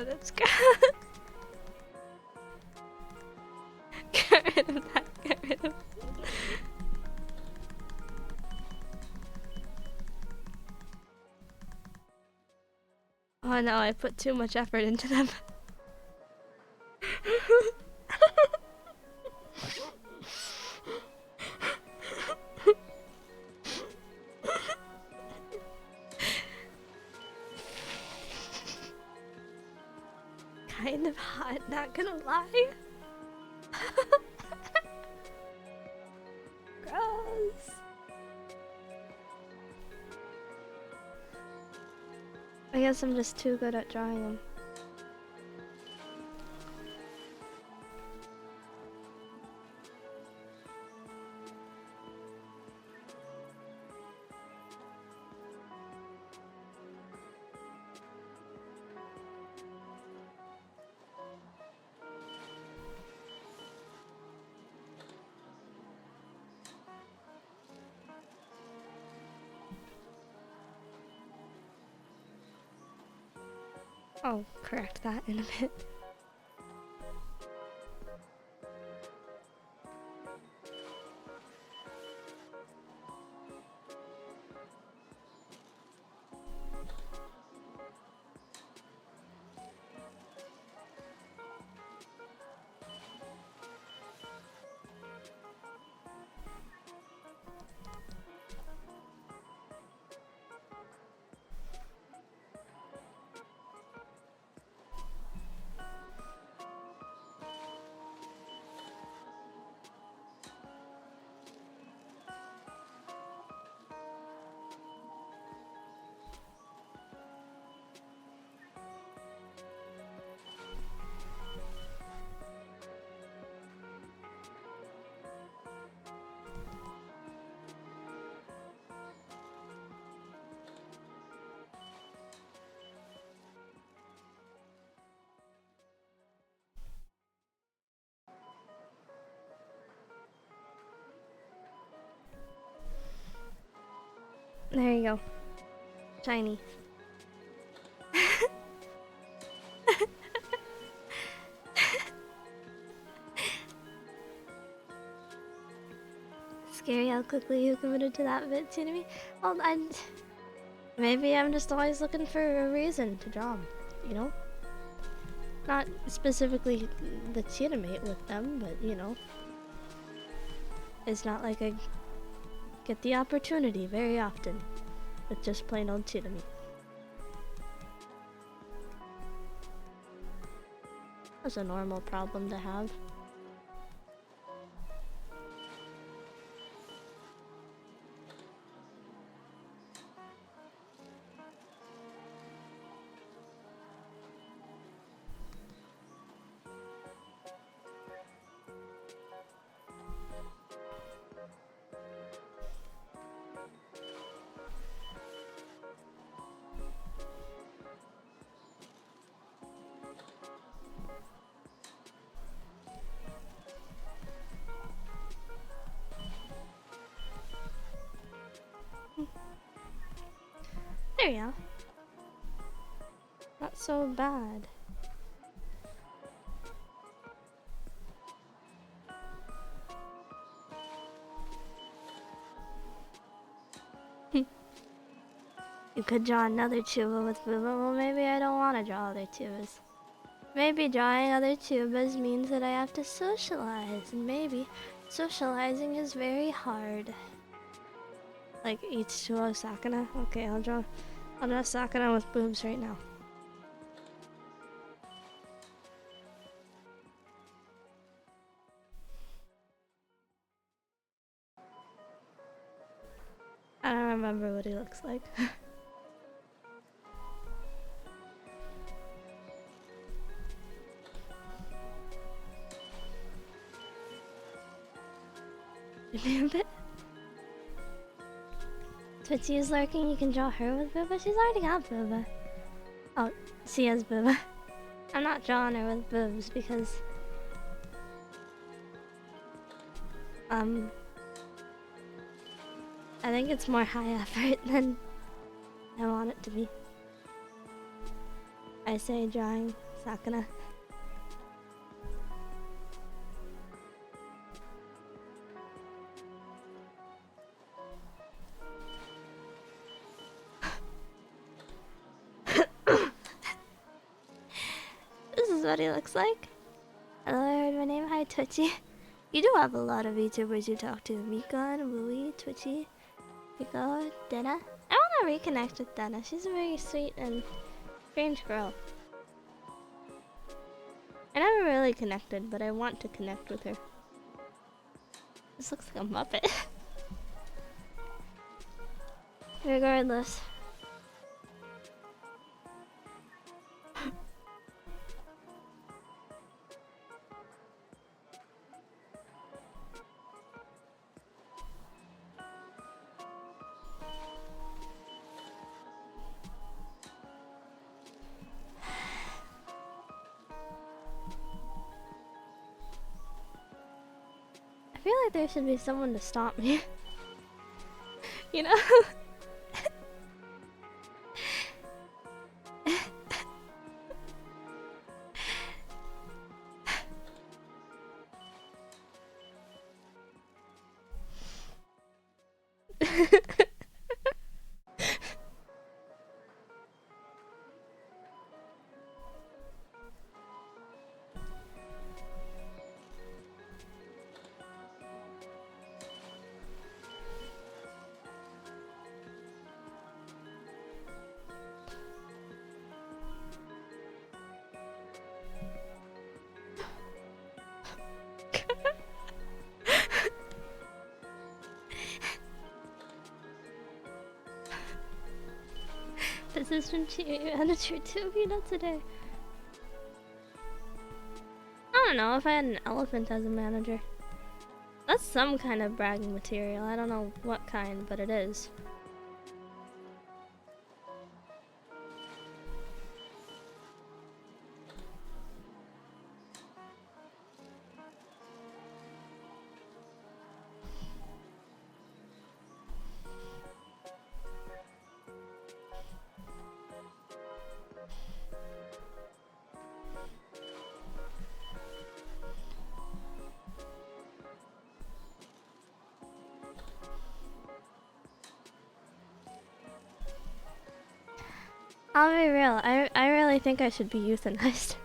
That's good. Get rid of that. Get rid of that. Oh no, I put too much effort into them. Kind of hot, not gonna lie. Gross. I guess I'm just too good at drawing them. I'll correct that in a bit. There you go. Shiny. Scary how quickly you committed to that bit too to me. Well, maybe I'm just always looking for a reason to draw them, you know? Not specifically the teammate with them, but you know. It's not like I get the opportunity very often with just plain old teammate. That's a normal problem to have. There you go. Not so bad. You could draw another tuba with Booba. Well, maybe I don't want to draw other tubas. Maybe drawing other tubas means that I have to socialize, and maybe socializing is very hard. Like H2O Sakana? Okay, I'll draw Sakana with boobs right now. remember what he looks like. Twitchy is lurking, you can draw her with Booba. She's already got Booba. Oh, she has Booba. I'm not drawing her with boobs because I think it's more high effort than I want it to be. I say drawing Sakuna. This is what he looks like. Hello, I heard my name. Hi, Twitchy. You do have a lot of YouTubers you talk to. Mika and Wooey, Twitchy, Miko, Dena. I want to reconnect with Dena. She's a very sweet and strange girl. I never really connected, but I want to connect with her. This looks like a Muppet. Regardless. I feel like there should be someone to stop me. You know? Position manager too, you know, today. I don't know if I had an elephant as a manager. That's some kind of bragging material. I don't know what kind, but it is. I'll be real, I really think I should be euthanized.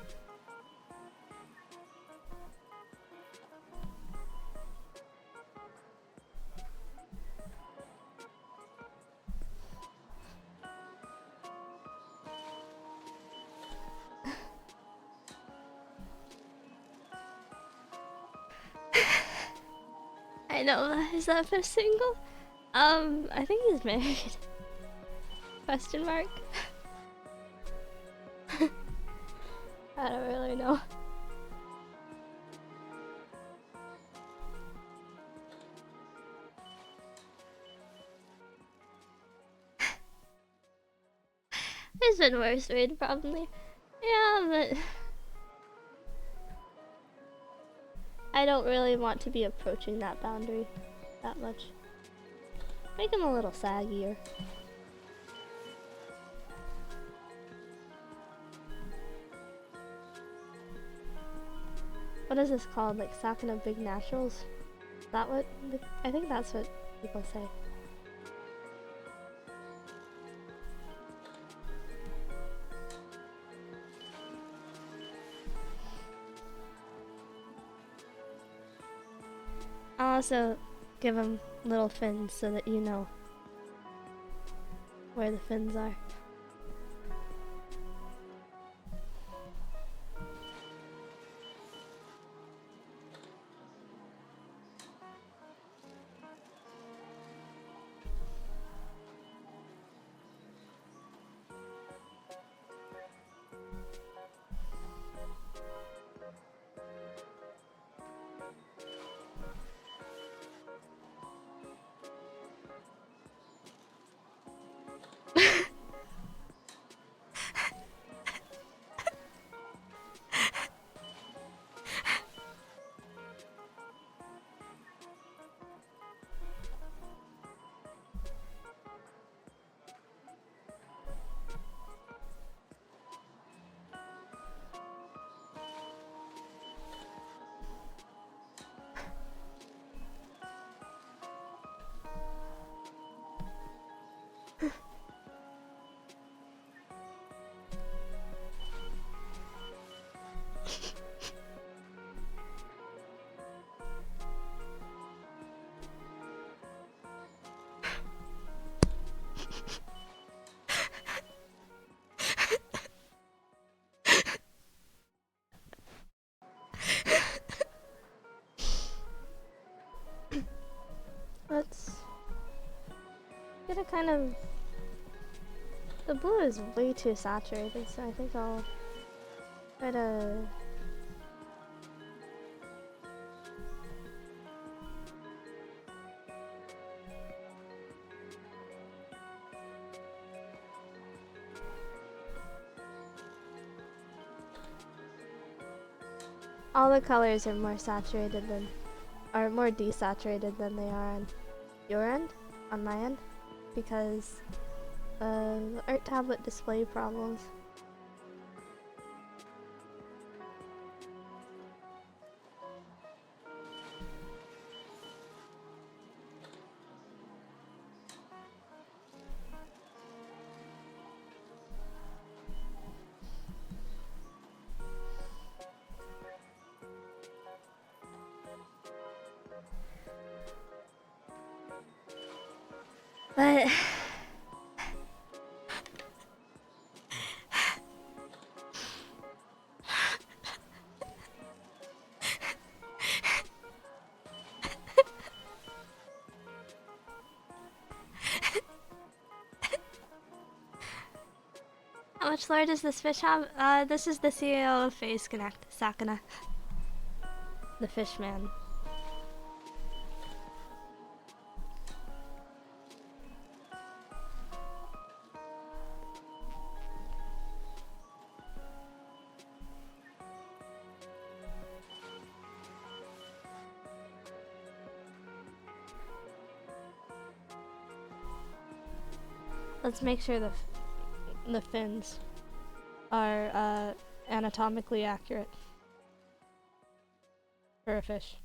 I know, is that for single? I think he's married. Question mark? I don't really know. There's been worse raid probably. Yeah, but I don't really want to be approaching that boundary that much. Make him a little saggier. What is this called? Like Sakuna Big Naturals? Is that what? I think that's what people say. I'll also give him little fins so that you know where the fins are. Let's get a kind of... The blue is way too saturated, so I think I'll try to... All the colors are more saturated than, are more desaturated than they are on your end, on my end, because of art tablet display problems. But how much lore does this fish have? This is the CEO of Phase Connect, Sakana. The fish man. Let's make sure the fins are anatomically accurate for a fish.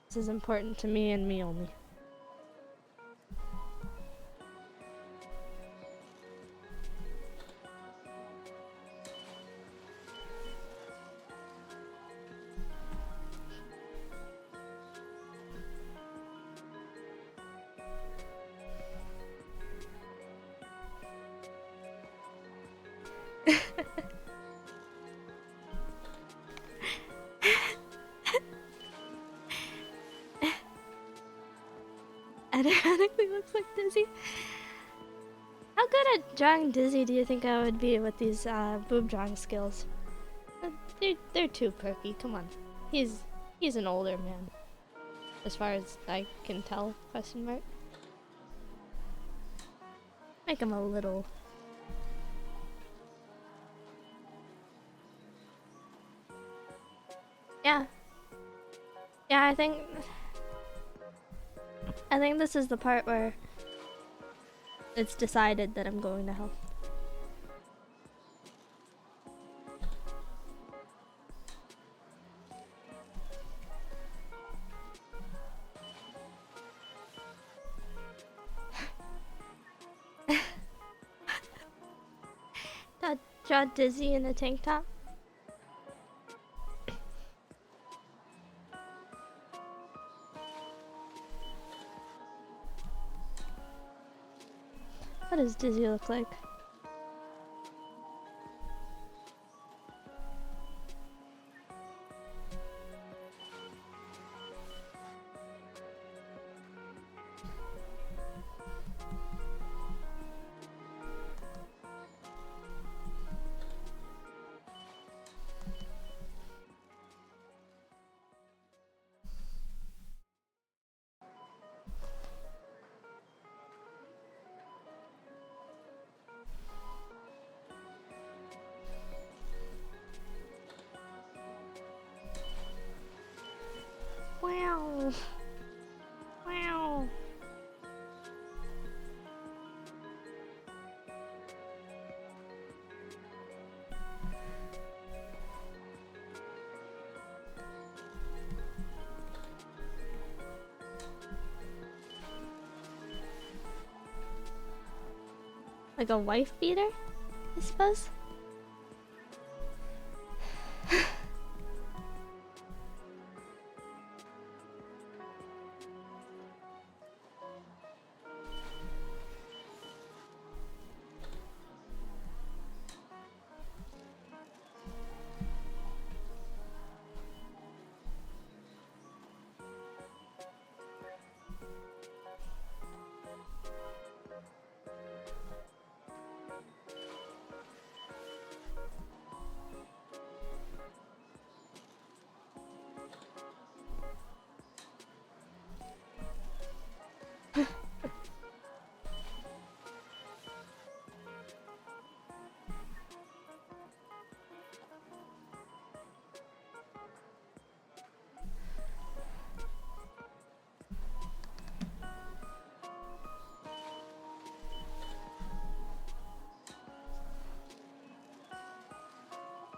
This is important to me and me only. Ironically looks like Dizzy. How good at drawing Dizzy do you think I would be with these boob drawing skills? They're too perky. Come on, he's an older man, as far as I can tell. Question mark. Make him a little. Yeah. Yeah, I think this is the part where it's decided that I'm going to hell. Draw Dizzy in a tank top. What does Dizzy look like? Wow. Wow. Like a wife beater, I suppose?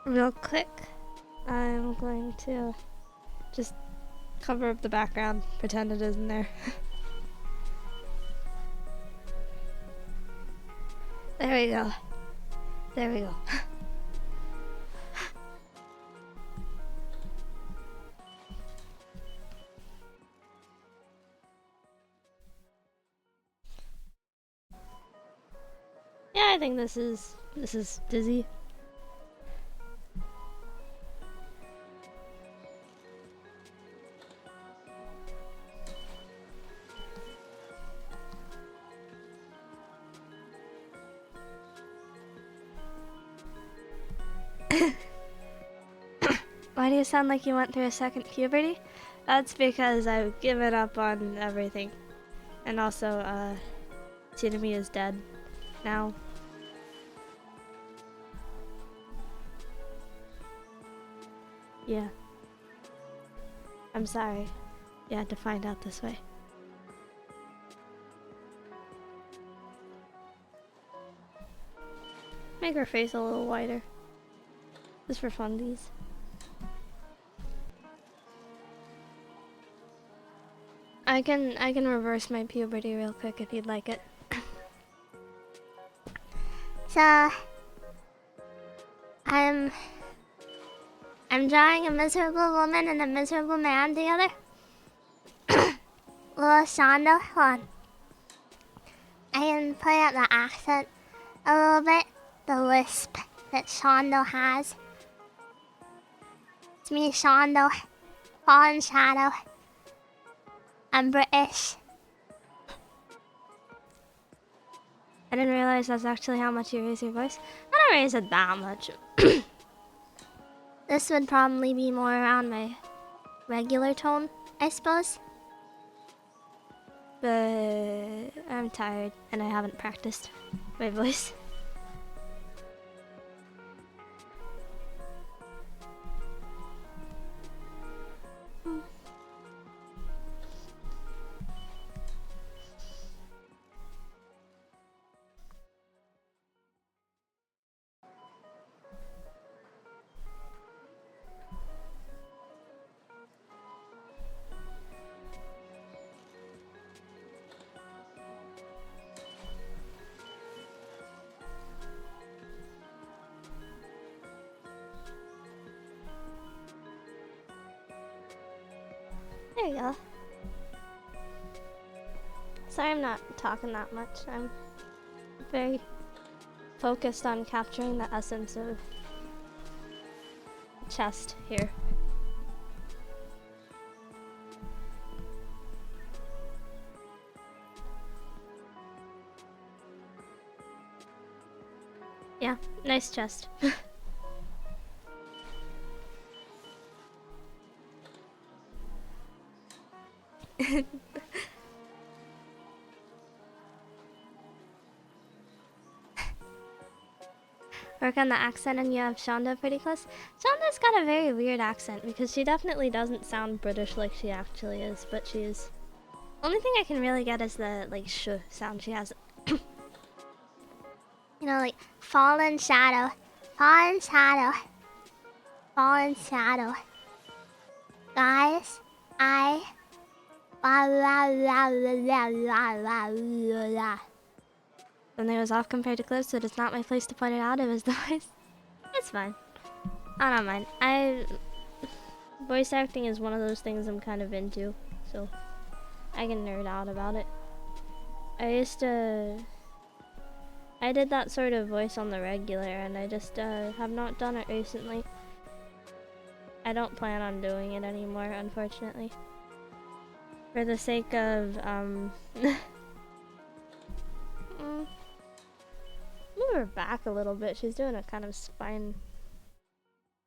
real quick, I'm going to just cover up the background, pretend it isn't there. There we go. There we go. Yeah, I think this is dizzy. Why do you sound like you went through a second puberty? That's because I've given up on everything. And also, Tsunami is dead now. Yeah. I'm sorry. You had to find out this way. Make her face a little wider. Just for funsies. I can reverse my puberty real quick if you'd like it. So I'm drawing a miserable woman and a miserable man together. Little Shonda, hold on. I can put out the accent a little bit, the lisp that Shonda has. It's me, Shonda, Fallen Shadow. I'm British. I didn't realize that's actually how much you raise your voice. I don't raise it that much. This would probably be more around my regular tone, I suppose. But I'm tired and I haven't practiced my voice. There you go. Sorry I'm not talking that much. I'm very focused on capturing the essence of chest here. Yeah, nice chest. Work on the accent and you have Shonda pretty close. Shonda's got a very weird accent because she definitely doesn't sound British like she actually is, but she's... Only thing I can really get is the, like, sh sound she has. You know, like, Fallen Shadow. Fallen Shadow. Fallen Shadow. Guys, I... When it was off compared to close, so it's not my place to point it out. It was the voice. It's fine. I don't mind. Voice acting is one of those things I'm kind of into, so I can nerd out about it. I did that sort of voice on the regular, and I just have not done it recently. I don't plan on doing it anymore, unfortunately. For the sake of, move her back a little bit. She's doing a kind of spine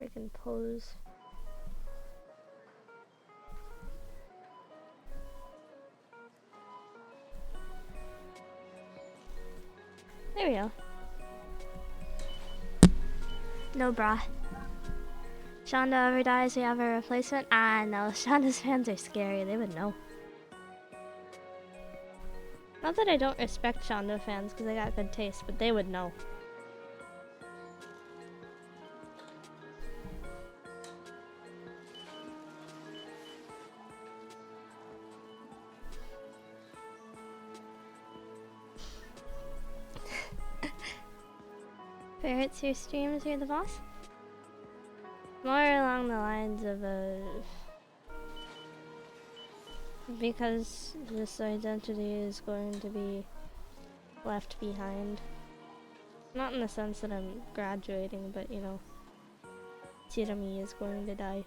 freaking pose. There we go. No bra. Shonda ever dies, we have a replacement? Ah, no. Shonda's fans are scary. They would know. Not that I don't respect Shonda fans, because they got good taste, but they would know. Ferrets your streams, you're the boss? More along the lines of because this identity is going to be left behind. Not in the sense that I'm graduating, but you know, Tirami is going to die.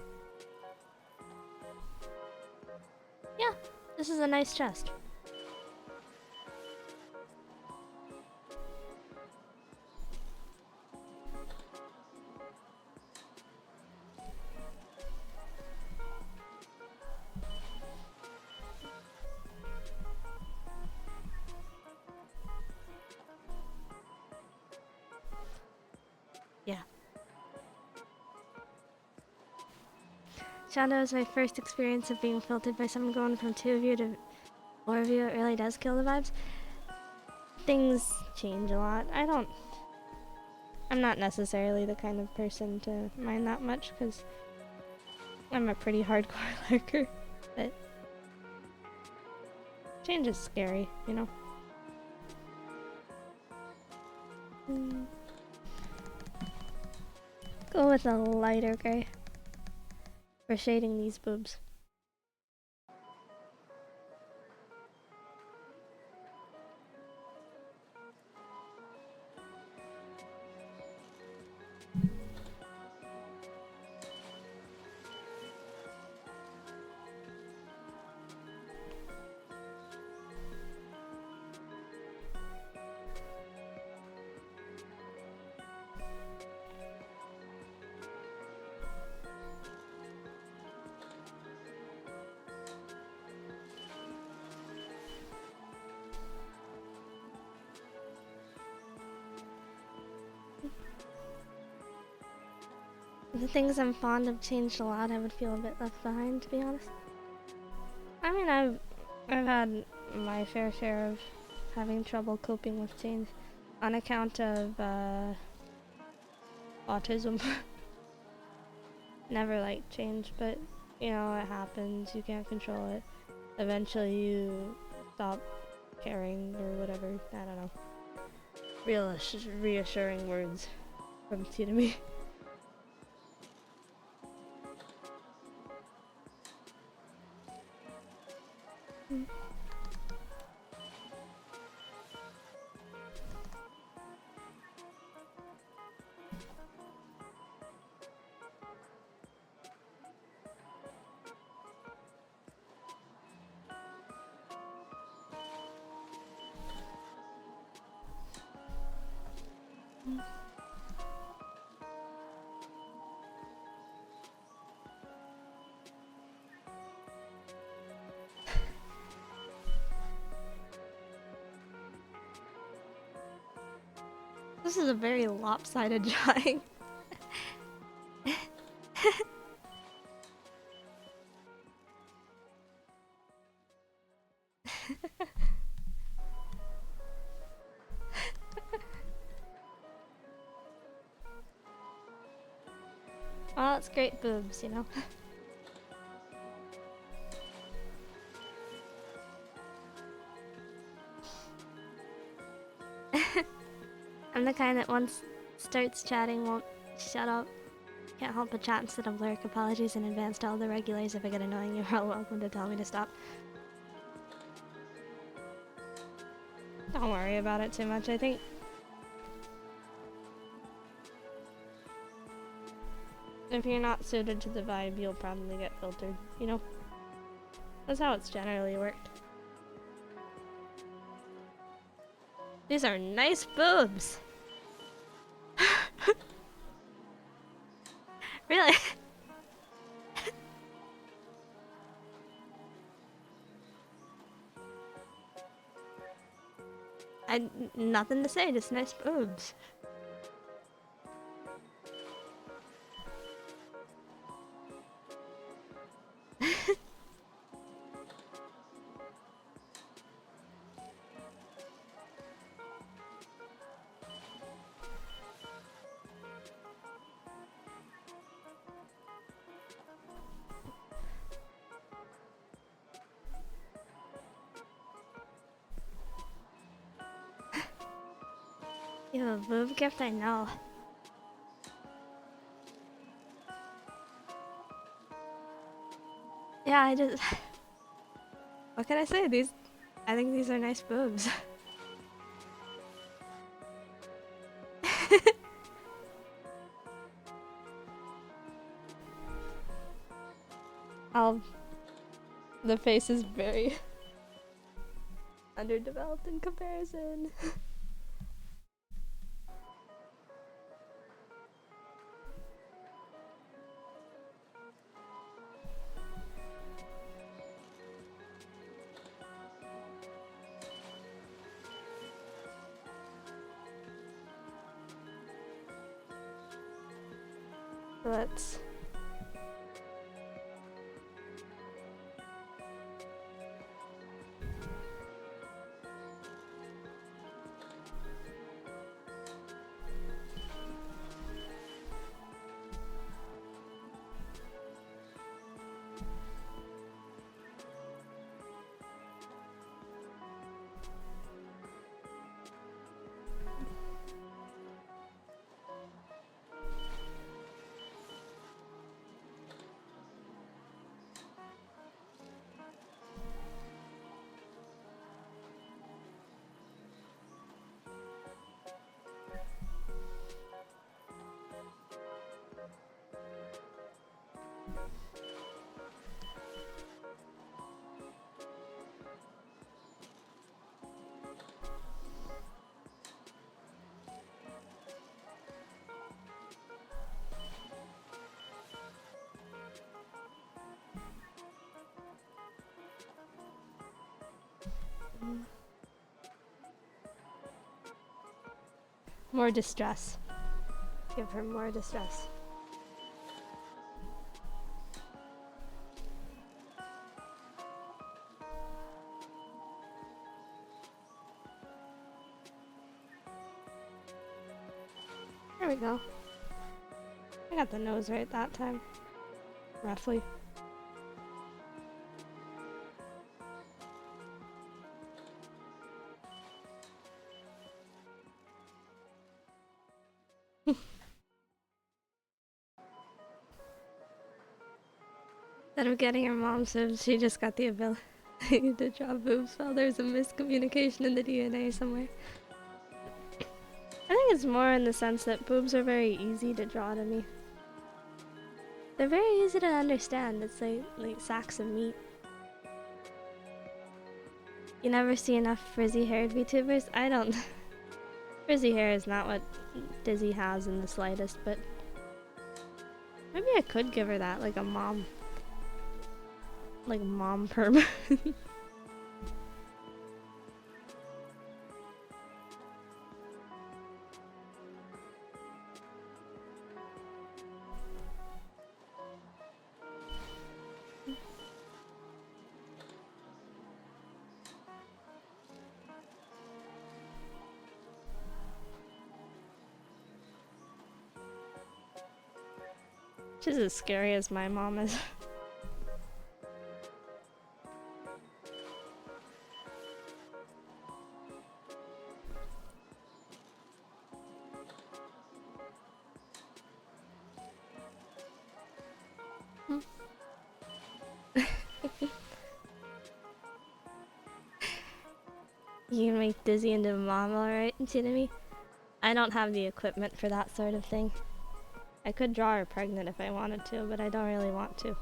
Yeah, this is a nice chest. Yeah. Shadow is my first experience of being filtered by someone going from 2 of you to 4 of you. It really does kill the vibes. Things change a lot. I'm not necessarily the kind of person to mind that much because I'm a pretty hardcore lurker, but change is scary, you know? Go with a lighter gray for shading these boobs. The things I'm fond of changed a lot. I would feel a bit left behind, to be honest. I mean, I've had my fair share of having trouble coping with change on account of autism. Never liked change, but you know, it happens. You can't control it. Eventually, you stop caring or whatever. I don't know. Reassuring words from T to me. This is a very lopsided drawing. Well, it's great boobs, you know? I'm the kind that once starts chatting won't shut up. Can't help but chat instead of lurk. Apologies in advance to all the regulars if I get annoying. You're all welcome to tell me to stop. Don't worry about it too much, I think. If you're not suited to the vibe, you'll probably get filtered, you know? That's how it's generally worked. These are nice boobs! Really? Nothing to say, just nice boobs. You have a boob gift? I know. Yeah, I just... What can I say? I think these are nice boobs. The face is very underdeveloped in comparison. Let's... More distress. Give her more distress. There we go. I got the nose right that time. Roughly. Instead of getting her mom's boobs, she just got the ability to draw boobs. Well, there's a miscommunication in the DNA somewhere. I think it's more in the sense that boobs are very easy to draw to me. They're very easy to understand. It's like sacks of meat. You never see enough frizzy-haired VTubers? I don't. Frizzy hair is not what Dizzy has in the slightest, but maybe I could give her that, like a mom. Like mom perm. She's as scary as my mom is. You can make Dizzy into a mom, alright, Jinami? I don't have the equipment for that sort of thing. I could draw her pregnant if I wanted to, but I don't really want to.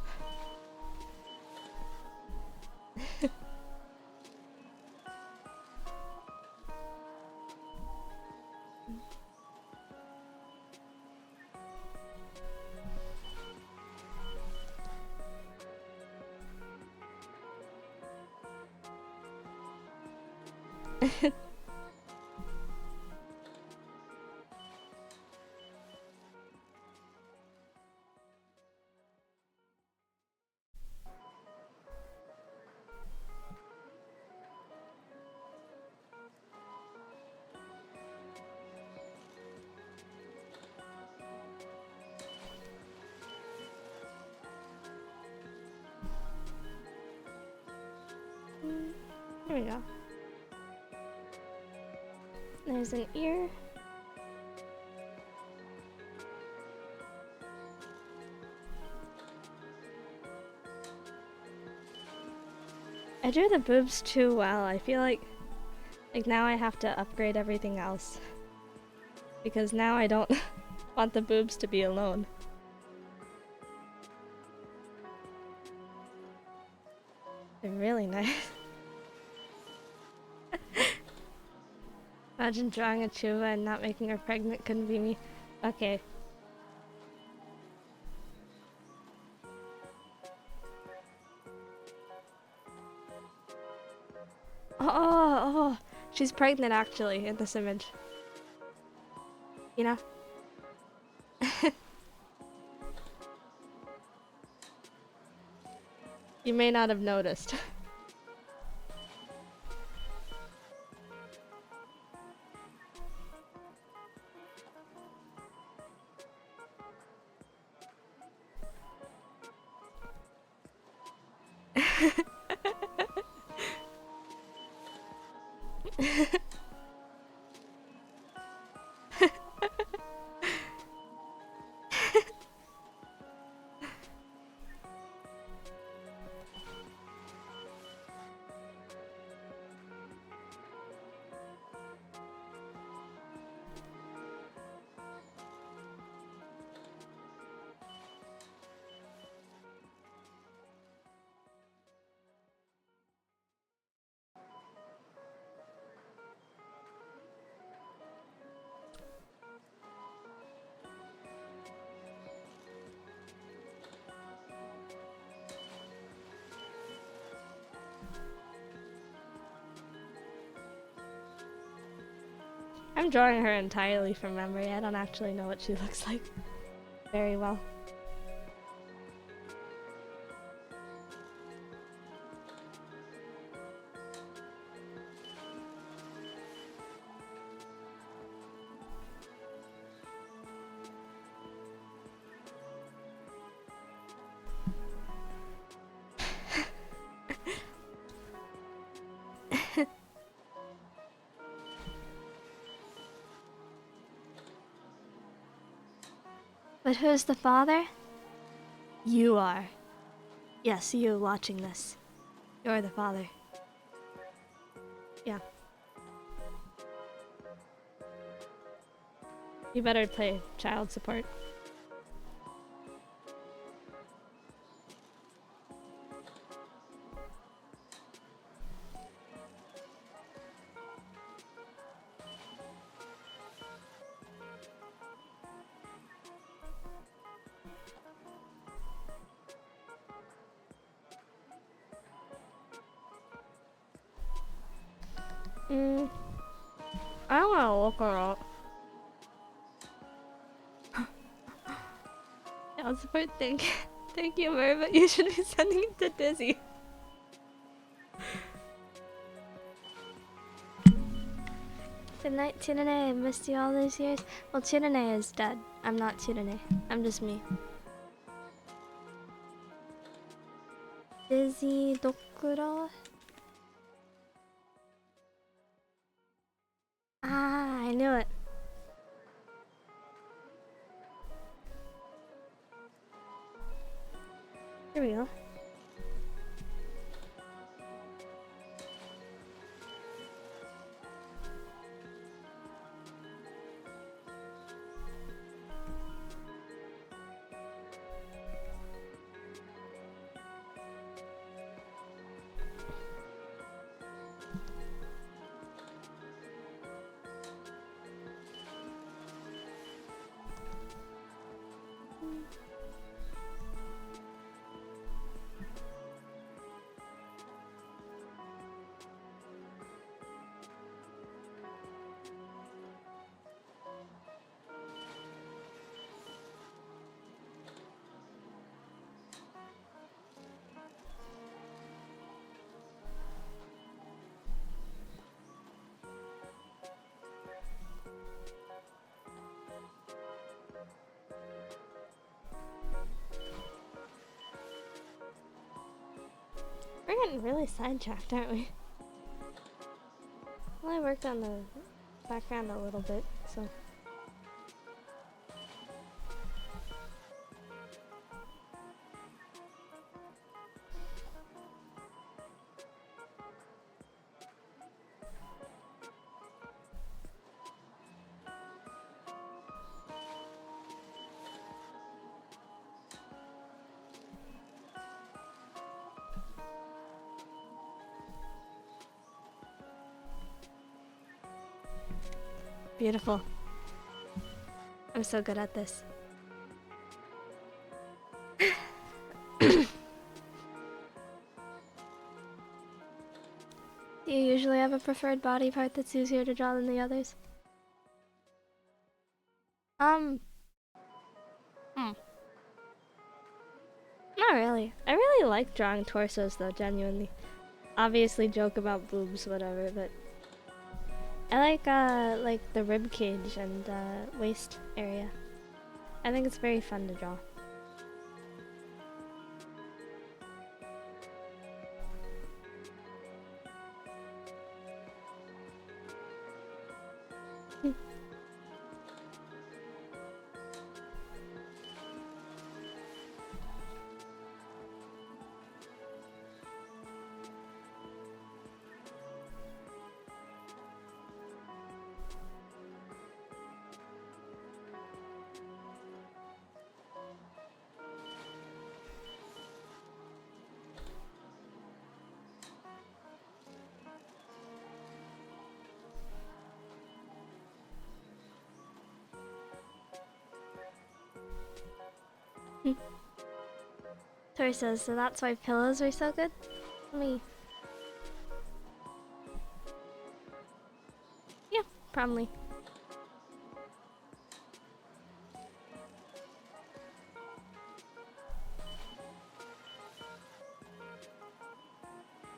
There we go. There's an ear. I drew the boobs too well. I feel like now I have to upgrade everything else. Because now I don't want the boobs to be alone. They're really nice. Imagine drawing a Chuva and not making her pregnant couldn't be me. Okay. Oh, she's pregnant actually in this image. You know? You may not have noticed. I'm drawing her entirely from memory. I don't actually know what she looks like very well. But who's the father? You are. Yes, you watching this. You're the father. Yeah. You better play child support. I don't wanna look her up. Child support, thank you, Mer, but you should be sending it to Dizzy. Good night, Tunane. I missed you all these years. Well, Tunane is dead. I'm not Tunane. I'm just me. Dizzy Dokuro? Ah, I knew it. Here we go. We're getting really sidetracked, aren't we? Well, I worked on the background a little bit, so... Beautiful. I'm so good at this. Do you usually have a preferred body part that's easier to draw than the others? Not really. I really like drawing torsos though, genuinely. Obviously joke about boobs, whatever, but I like the rib cage and waist area. I think it's very fun to draw. Torsos, so that's why pillows are so good? Me. Yeah, probably.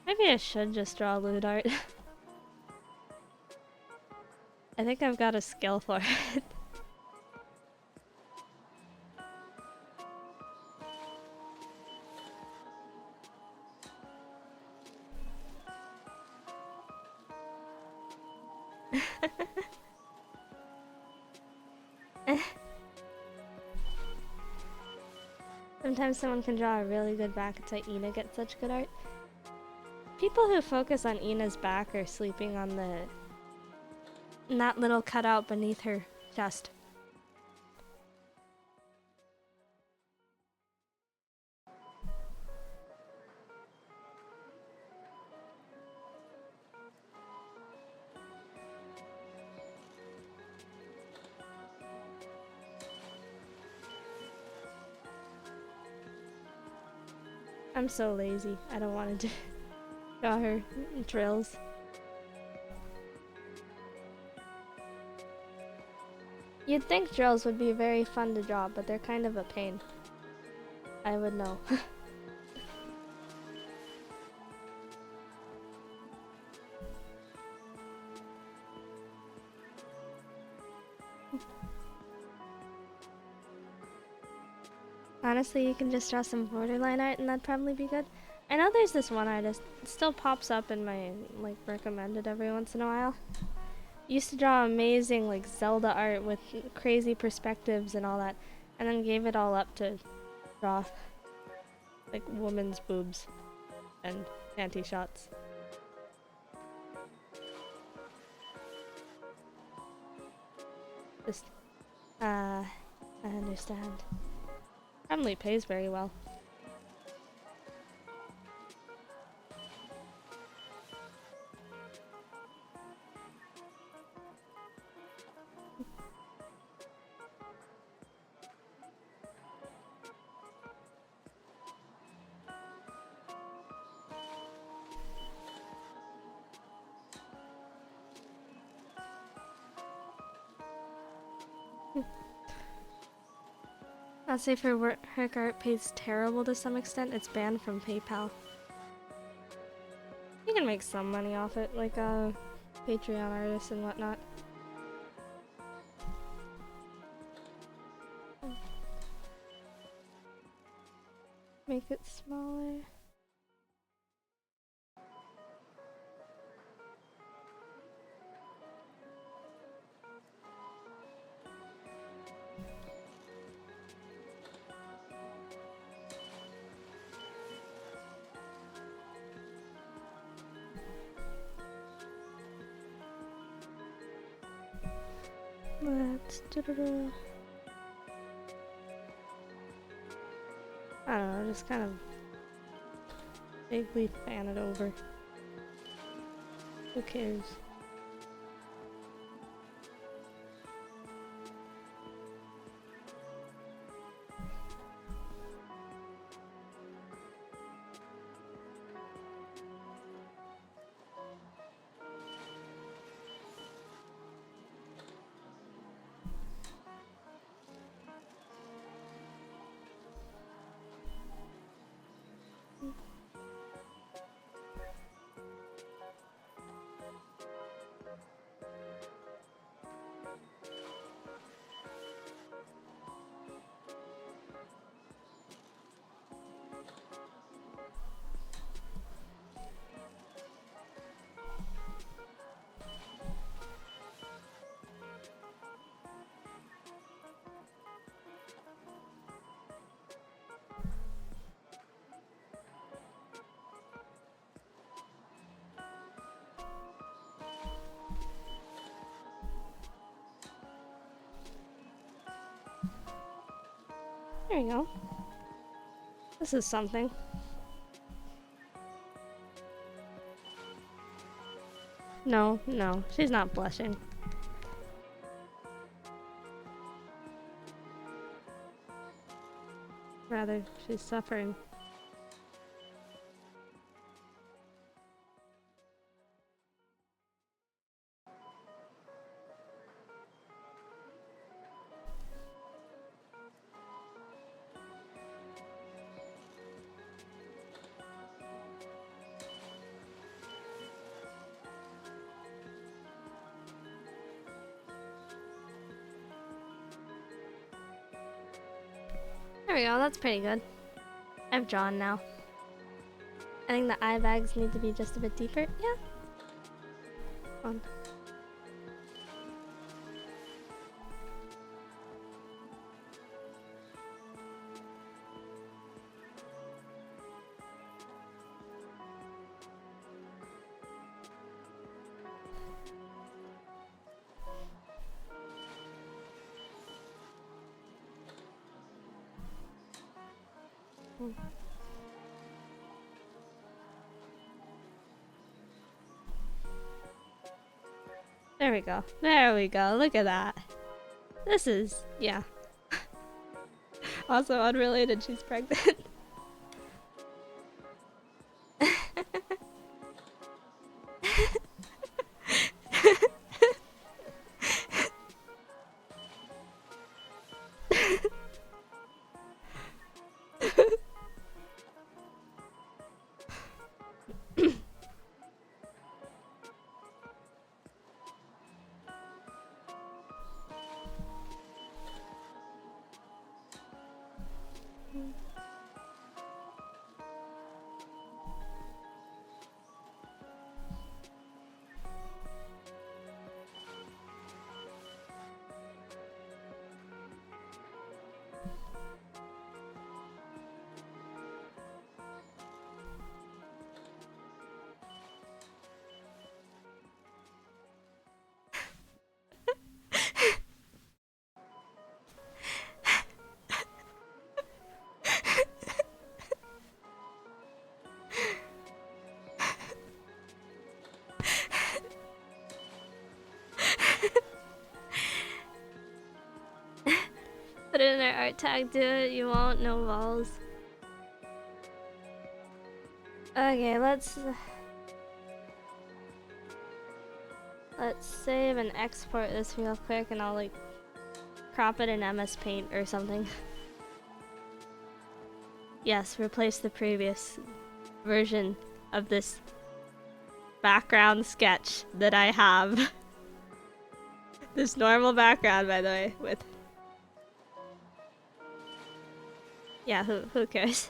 Maybe I should just draw lewd art. I think I've got a skill for it. Sometimes someone can draw a really good back. It's why Ina gets such good art. People who focus on Ina's back are sleeping on that little cutout beneath her chest. I'm so lazy. I don't want to draw her drills. You'd think drills would be very fun to draw, but they're kind of a pain. I would know. Honestly, you can just draw some borderline art and that'd probably be good. I know there's this one artist, it still pops up in my like recommended every once in a while. Used to draw amazing like Zelda art with crazy perspectives and all that, and then gave it all up to draw like women's boobs and panty shots. Just, I understand. Probably pays very well. I'll say for work art pays terrible to some extent, it's banned from PayPal. You can make some money off it, like Patreon artists and whatnot. Make it smaller. Let's do I don't know, just kind of vaguely fan it over. Who cares? There we go. This is something. No, no, she's not blushing. Rather, she's suffering. There we go, that's pretty good. I've drawn now. I think the eye bags need to be just a bit deeper. Yeah. Fun. There we go. There we go. Look at that. This is, yeah. Also unrelated, she's pregnant. Put it in our art tag, do it, you won't, no balls. Okay, let's save and export this real quick and I'll like crop it in MS Paint or something. Yes, replace the previous version of this background sketch that I have. This normal background, by the way, with... Yeah, who cares?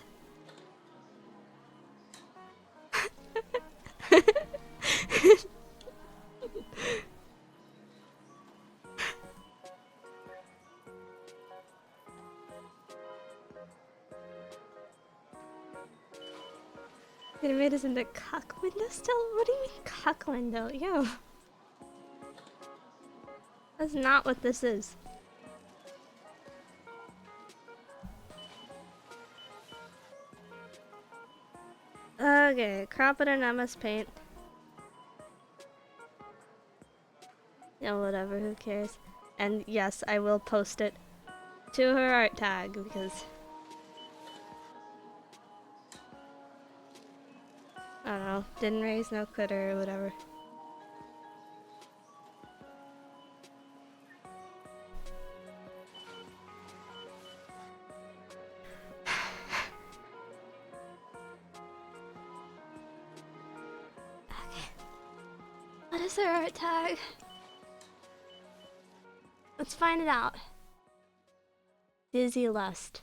They made us into cuck window still? What do you mean cuck window? Yo. That's not what this is. Okay, crop it in MS Paint. Yeah, whatever, who cares? And yes, I will post it to her art tag because... I don't know, didn't raise no quitter or whatever. Okay. What is her art tag? Let's find it out. Dizzy Lust.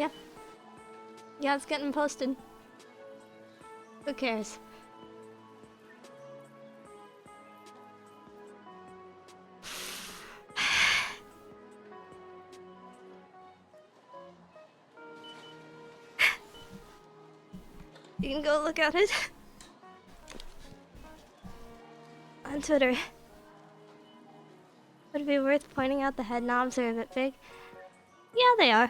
Yeah. Yeah, it's getting posted. Who cares? You can go look at it on Twitter. Would it be worth pointing out the head knobs are a bit big? Yeah, they are.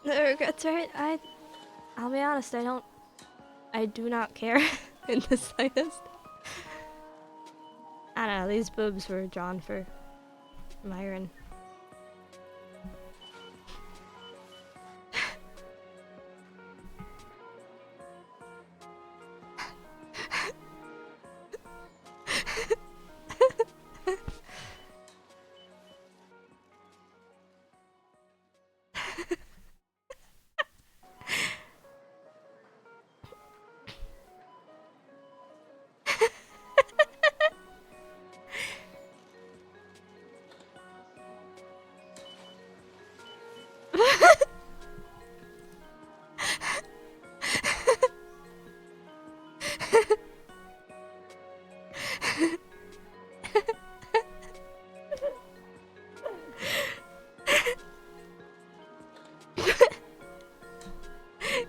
No regrets, right? I'll be honest, I do not care in the slightest. I don't know, these boobs were drawn for Myron.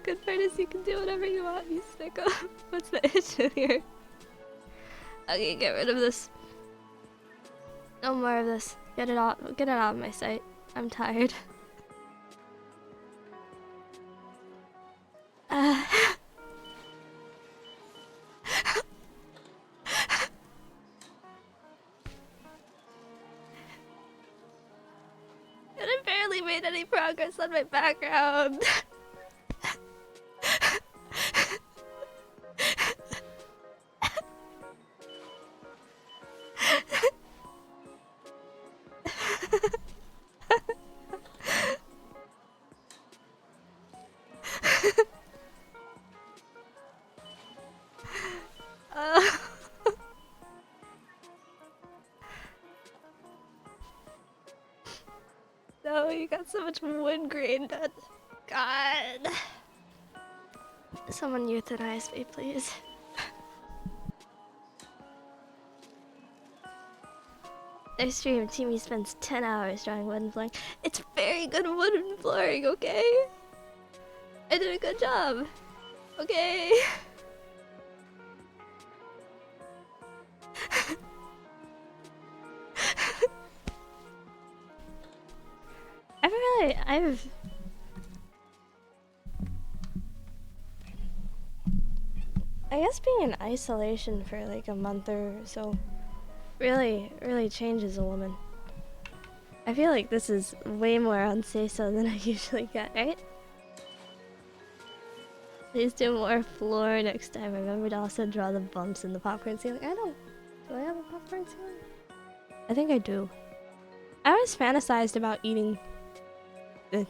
Good part is you can do whatever you want, you sicko. What's the issue here? Okay, get rid of this. No more of this. Get it out of my sight. I'm tired. And I barely made any progress on my background. No, you got so much wood grain done. God. Someone euthanize me, please. Their stream, Timmy spends 10 hours drawing wooden flooring. It's very good wooden flooring, okay? I did a good job. Okay. I guess being in isolation for like a month or so really changes a woman. I feel like this is way more on say-so than I usually get, right? Please do more floor next time. Remember to also draw the bumps in the popcorn ceiling. Do I have a popcorn ceiling? I think I do. I always fantasized about eating it.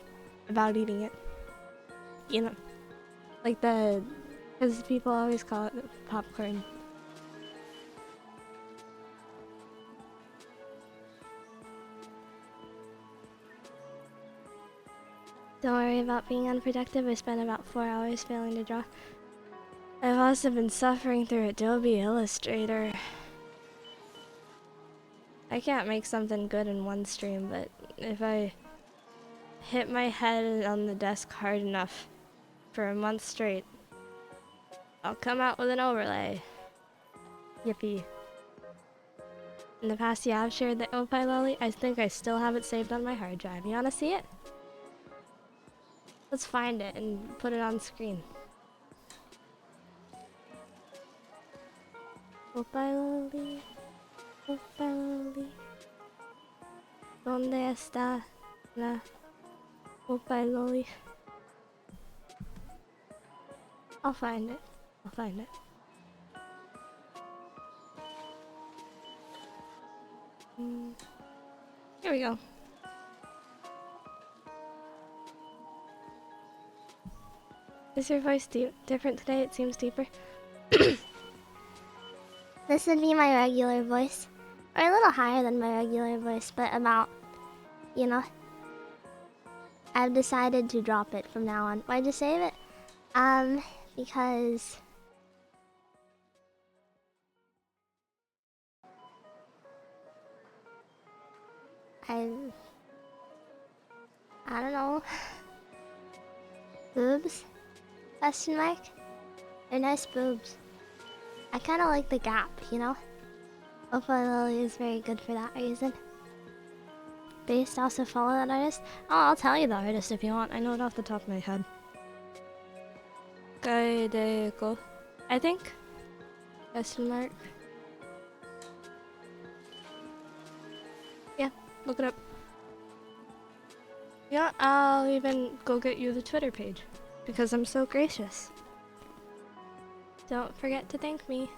You know, like because people always call it popcorn. Don't worry about being unproductive. I spent about 4 hours failing to draw. I've also been suffering through Adobe Illustrator. I can't make something good in one stream, but if I hit my head on the desk hard enough for a month straight, I'll come out with an overlay. Yippee. In the past, yeah, I've shared the Opie Lolly. I think I still have it saved on my hard drive. You wanna see it? Let's find it and put it on screen. Opie Lolly. Opie Lolly. ¿Dónde está la Oh, bye, Lolly. I'll find it. I'll find it. Here we go. Is your voice different today? It seems deeper. This would be my regular voice. Or a little higher than my regular voice, but about, you know. I've decided to drop it from now on. Why'd you save it? Because... I don't know. Boobs? Question mark? They're nice boobs. I kinda like the gap, you know? Opal Lily is very good for that reason. Based, also follow that artist? Oh, I'll tell you the artist if you want. I know it off the top of my head. Gaideko, I think? Question mark. Yeah, look it up. Yeah, I'll even go get you the Twitter page. Because I'm so gracious. Don't forget to thank me.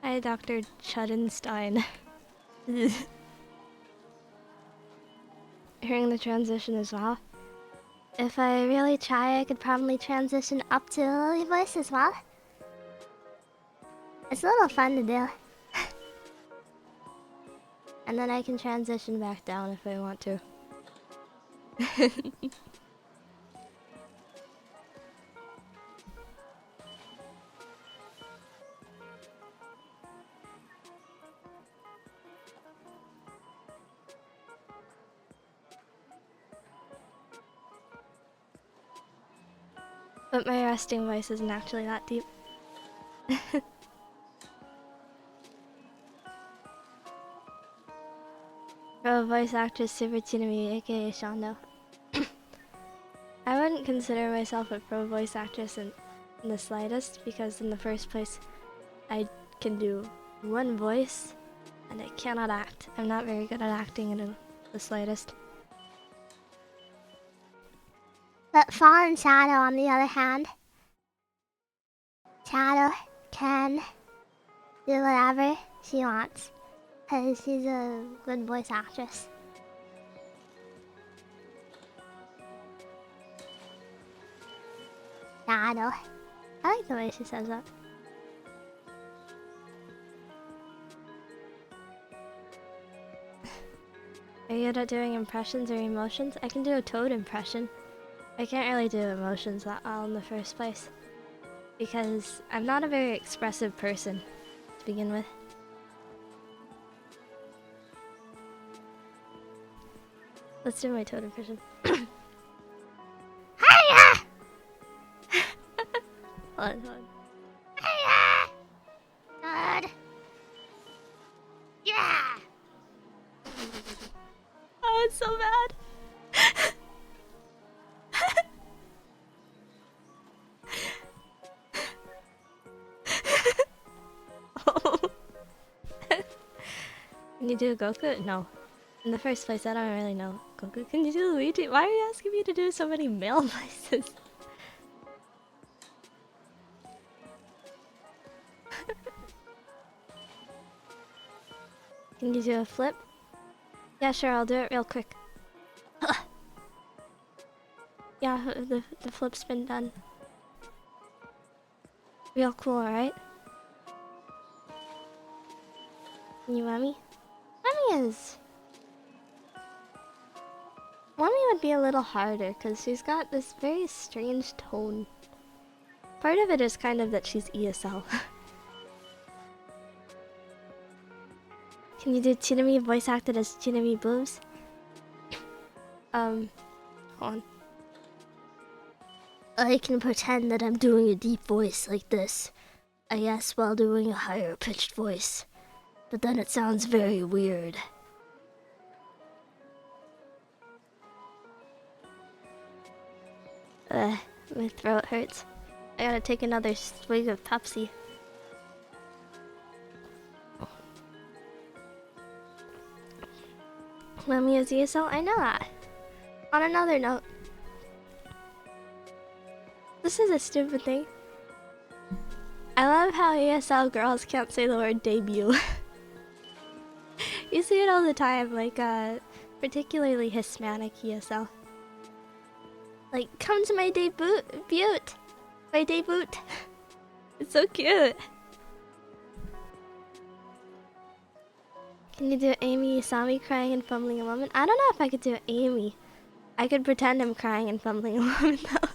Hi, Dr. Chudenstein. Hearing the transition as well. If I really try, I could probably transition up to Lily voice as well. It's a little fun to do. And then I can transition back down if I want to. But my resting voice isn't actually that deep. Pro voice actress Super Tsunami, aka Shondo. I wouldn't consider myself a pro voice actress in the slightest, because in the first place, I can do one voice, and I cannot act. I'm not very good at acting in the slightest. But Fallen Shadow, on the other hand, Shadow can do whatever she wants, because she's a good voice actress. Shadow. I like the way she says that. Are you good at doing impressions or emotions? I can do a Toad impression. I can't really do emotions that well in the first place, because I'm not a very expressive person to begin with. Let's do my Toad impression. Hiya! Hold on. Hiya! Toad! Yeah! Oh, it's so bad. Oh. Can you do Goku? No. In the first place, I don't really know Goku. Can you do Luigi? Why are you asking me to do so many male voices? Can you do a flip? Yeah, sure, I'll do it real quick. Yeah, the flip's been done. Real cool, right? You want me? Mommy is... Mommy would be a little harder, because she's got this very strange tone. Part of it is kind of that she's ESL. Can you do Chinami voice acted as Chinami boobs? Hold on. I can pretend that I'm doing a deep voice like this, I guess, while doing a higher pitched voice. But then it sounds very weird. My throat hurts. I gotta take another swig of Pepsi. Let me use ESL? I know that. On another note, this is a stupid thing. I love how ESL girls can't say the word debut. You see it all the time, like, particularly Hispanic ESL. Like, come to my debut! My debut! It's so cute! Can you do Amy? You saw me crying and fumbling a moment? I don't know if I could do Amy. I could pretend I'm crying and fumbling a moment, though.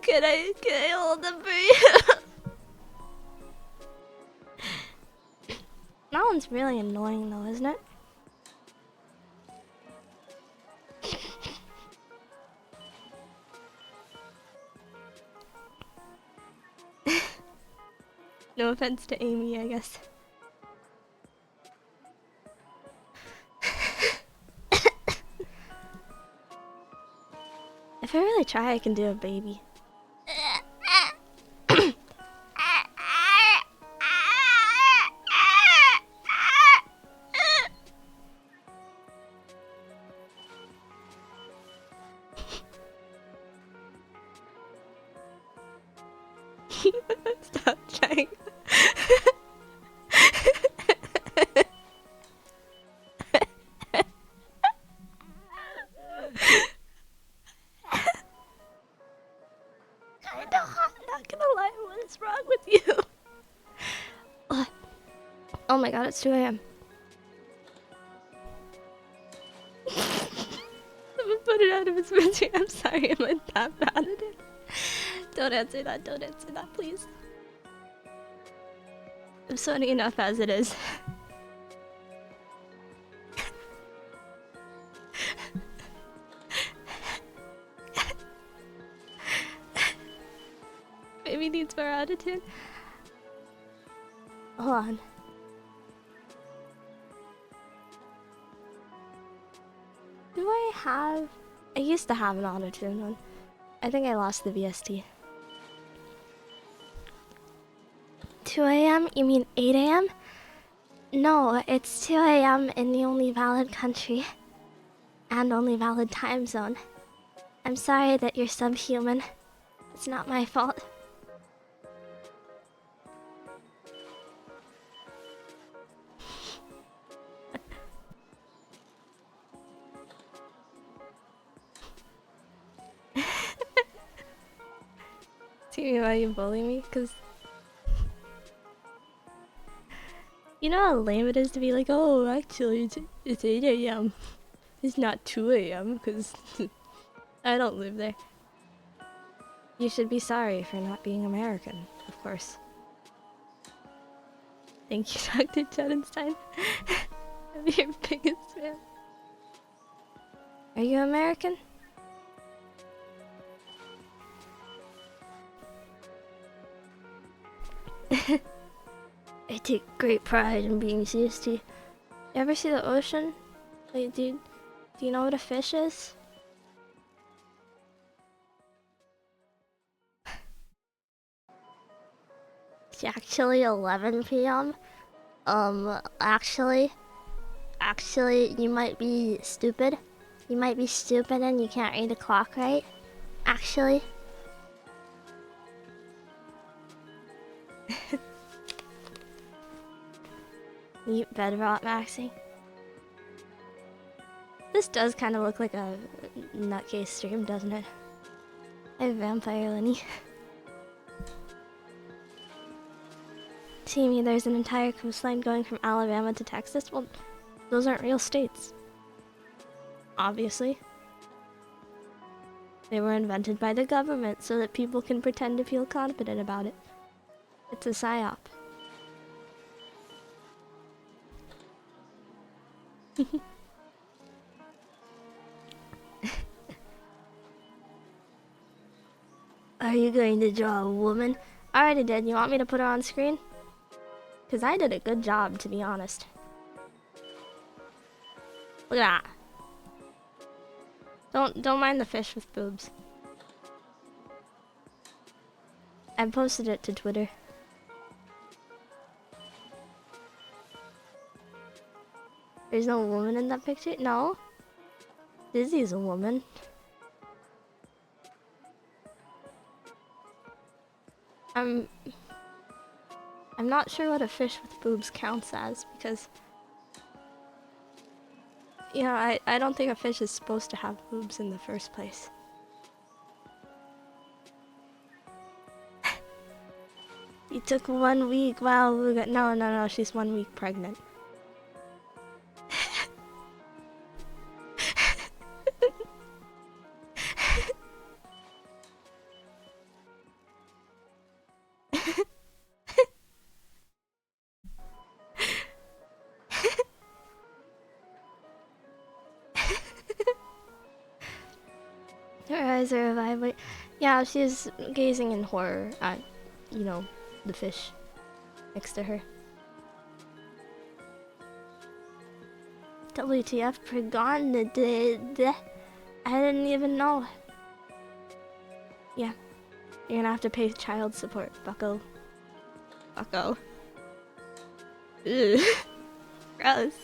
Can I hold them for you? That one's really annoying though, isn't it? No offense to Amy, I guess. If I really try, I can do a baby. Stop trying. Kinda hot, not gonna lie, what is wrong with you? Oh my god, it's 2 AM. Someone put it out of his misery. I'm sorry, am I that bad at it? Don't answer that, please. I'm sweaty enough as it is. Baby needs more attitude. Hold on. Do I have... I used to have an auto-tune one. I think I lost the VST. 2 AM? You mean 8 AM? No, it's 2 AM in the only valid country. And only valid time zone. I'm sorry that you're subhuman. It's not my fault. See why you bully me? Cause you know how lame it is to be like, oh, actually it's 8 AM. It's not 2 AM because I don't live there. You should be sorry for not being American, of course. Thank you, Dr. Judenstein. I'm your biggest fan. Are you American? I take great pride in being CST. You ever see the ocean? Like, dude, do you know what a fish is? It's actually 11 PM. Actually, you might be stupid. You might be stupid and you can't read the clock right. Actually. You bedrot maxing. This does kind of look like a nutcase stream, doesn't it? Hey, Vampire Lenny. Teamy, there's an entire coastline going from Alabama to Texas. Well, those aren't real states. Obviously. They were invented by the government so that people can pretend to feel confident about it. It's a psyop. Are you going to draw a woman? I already did. You want me to put her on screen? Because I did a good job, to be honest. Look at that. Don't mind the fish with boobs. I posted it to Twitter. There's no woman in that picture? No. Dizzy's a woman. I'm not sure what a fish with boobs counts as, because... You know, I don't think a fish is supposed to have boobs in the first place. You took 1 week, wow, no, she's 1 week pregnant. Her eyes are vibrant. Yeah, she's gazing in horror at, you know, the fish next to her. WTF, forgotten it. I didn't even know. Yeah, you're gonna have to pay child support, bucko. Bucko. Ugh. Gross.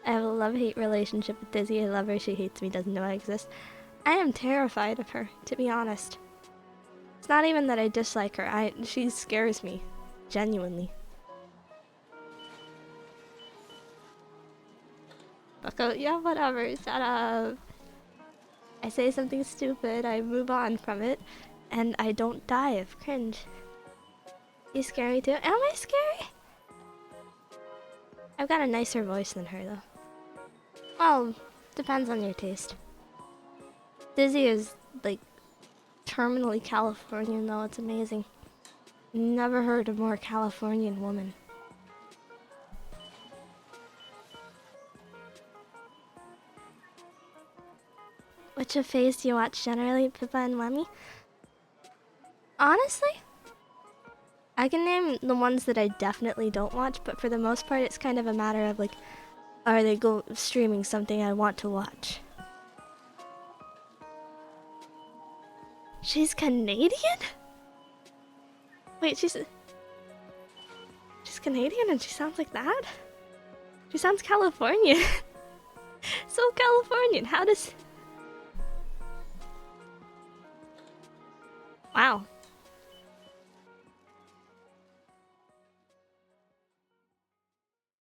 I have a love-hate relationship with Dizzy. I love her, she hates me, doesn't know I exist. I am terrified of her, to be honest. It's not even that I dislike her, she scares me. Genuinely. Bucko, yeah, whatever, shut up. I say something stupid, I move on from it, and I don't die of cringe. You scary too? Am I scary? I've got a nicer voice than her, though. Well, depends on your taste. Dizzy is, like, terminally Californian, though. It's amazing. Never heard a more Californian woman. Which of phase do you watch generally, Pippa and Lemmy? Honestly, I can name the ones that I definitely don't watch, but for the most part, it's kind of a matter of, like, are they streaming something I want to watch? She's Canadian? Wait, she's Canadian and she sounds like that? She sounds Californian. So Californian, how does... Wow.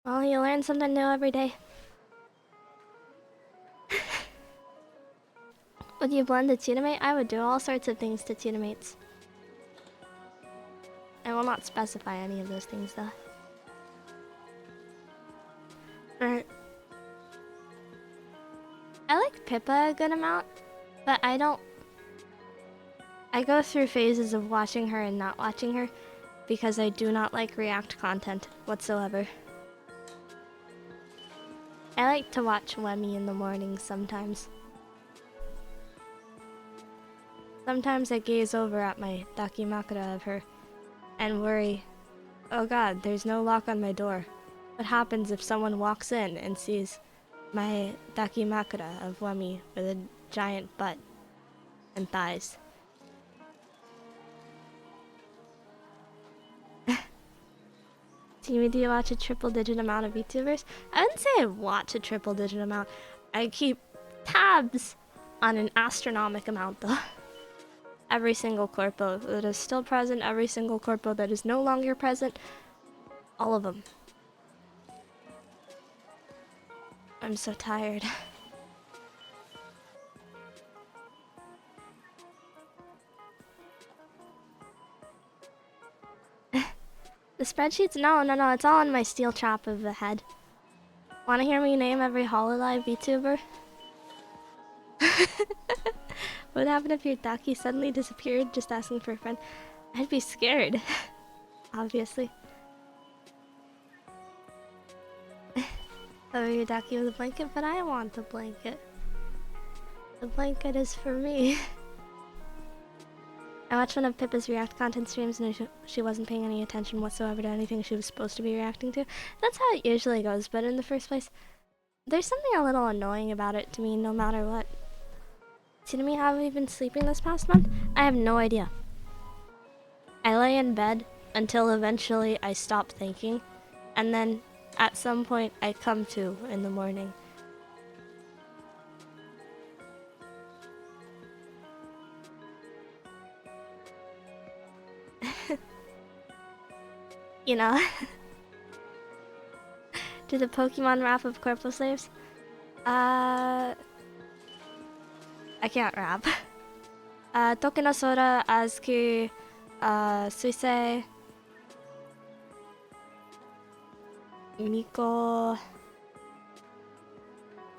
Well, you learn something new every day. Would you blend a Cheetamate? I would do all sorts of things to Cheetamates. I will not specify any of those things, though. I like Pippa a good amount, but I don't... I go through phases of watching her and not watching her, because I do not like React content whatsoever. I like to watch Lemmy in the mornings sometimes. Sometimes I gaze over at my dakimakura of her and worry, oh god, there's no lock on my door. What happens if someone walks in and sees my dakimakura of Lemmy with a giant butt and thighs? Do you watch a triple-digit amount of VTubers? I wouldn't say I watch a triple-digit amount. I keep tabs on an astronomical amount, though. Every single corpo that is still present, every single corpo that is no longer present, all of them. I'm so tired. The spreadsheets? No, it's all in my steel trap of the head. Wanna hear me name every Hololive VTuber? What happened if your Daki suddenly disappeared just asking for a friend? I'd be scared. Obviously. Cover your Daki with a blanket, but I want the blanket. The blanket is for me. I watched one of Pippa's React content streams and she wasn't paying any attention whatsoever to anything she was supposed to be reacting to. That's how it usually goes, but in the first place, there's something a little annoying about it to me no matter what. Tsunami, how have you been sleeping this past month? I have no idea. I lay in bed until eventually I stop thinking, and then at some point I come to in the morning. You know? Do the Pokemon rap of Corpo Slaves? I can't rap. Toki no Sora, Azuki, Suisei, Miko,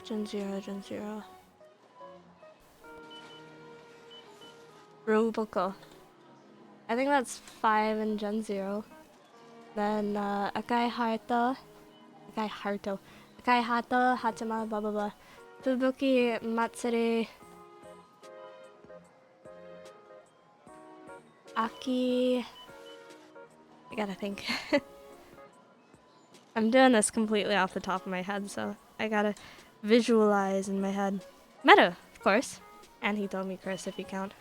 Junzero, Roboko. I think that's 5 in Gen 0. Then Akai Hato, Hachima, blah blah blah. Fubuki, Matsuri, Aki. I gotta think. I'm doing this completely off the top of my head, so I gotta visualize in my head. Meta, of course. And Hitomi Chris if you count.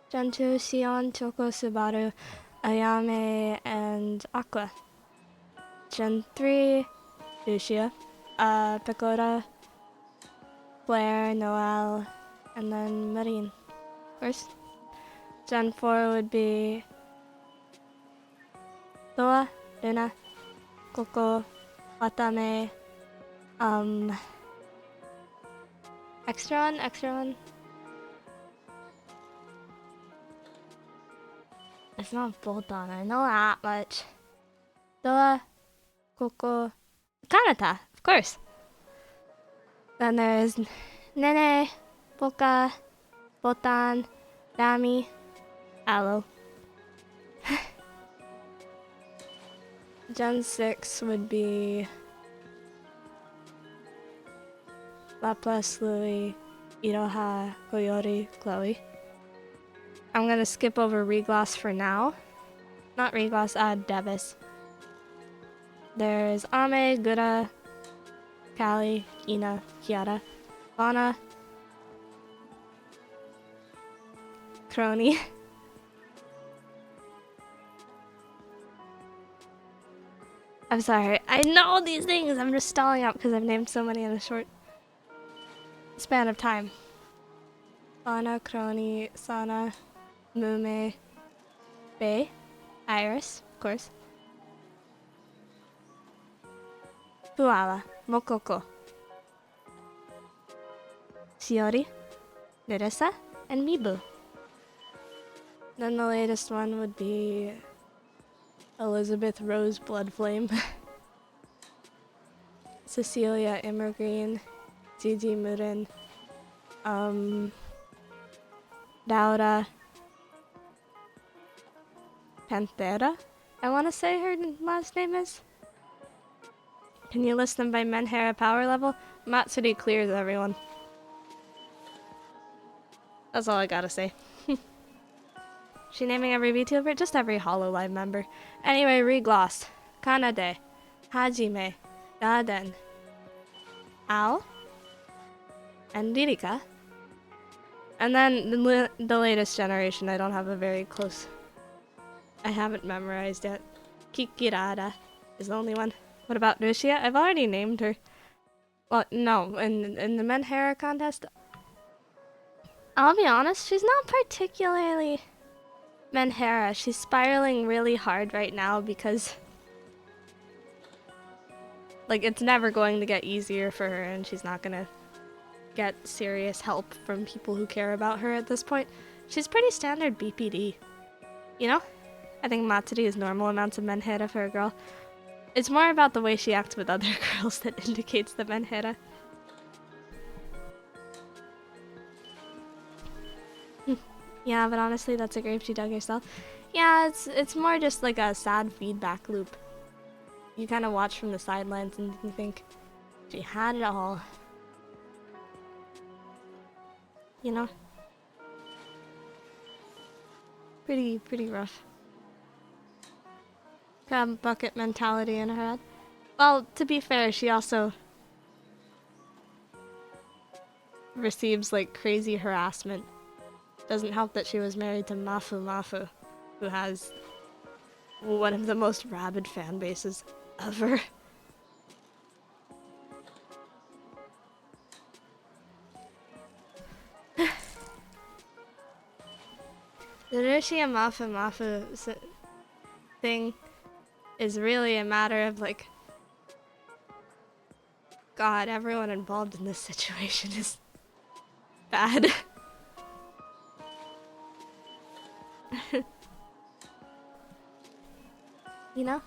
Gen 2, Sion, Choco, Subaru, Ayame, and Aqua. Gen 3, Lucia, Pecora, Blair, Noelle, and then Marine, of course. Gen 4 would be Toa, Luna, Coco, Watame, extra one. It's not Bolton, I know that much. Toa, Coco, Kanata, of course. Then there's Nene, Boka, Botan, Rami, Aloe. Gen 6 would be Laplace, Louie, Iroha, Koyori, Chloe. I'm gonna skip over Regloss for now. Not Regloss, Devis. There's Ame, Gura, Kali, Ina, Kiara, Lana, Crony. I'm sorry, I know these things, I'm just stalling out because I've named so many in a short span of time. Lana, Crony, Sana, Mume, Bae, Iris, of course. Fuala, Mokoko, Shiori, Nerissa, and Mibu. Then the latest one would be Elizabeth Rose Bloodflame, Cecilia Immergreen, Gigi Murin, Daura, Panthera, I want to say her last name is. Can you list them by Menhera power level? Matsuri clears everyone. That's all I gotta say. She naming every VTuber? Just every HoloLive member. Anyway, Regloss, Kanade, Hajime, Gaden, Ao, and Ririka. And then the latest generation, I don't have a very close... I haven't memorized yet. Kikirada is the only one. What about Lucia? I've already named her. Well, no, in the Menhera contest, I'll be honest, she's not particularly Menhera. She's spiraling really hard right now because, like, it's never going to get easier for her and she's not gonna get serious help from people who care about her at this point. She's pretty standard BPD, you know? I think Matsuri is normal amounts of Menhera for a girl. It's more about the way she acts with other girls that indicates the Menhera. Yeah, but honestly, that's a grave you dug yourself. Yeah, it's more just like a sad feedback loop. You kind of watch from the sidelines and you think, she had it all. You know? Pretty rough. Got bucket mentality in her head. Well, to be fair, she also receives like crazy harassment. Doesn't help that she was married to Mafu Mafu, who has one of the most rabid fan bases ever. The Rishi and Mafu Mafu thing is really a matter of like, God, everyone involved in this situation is bad. You know?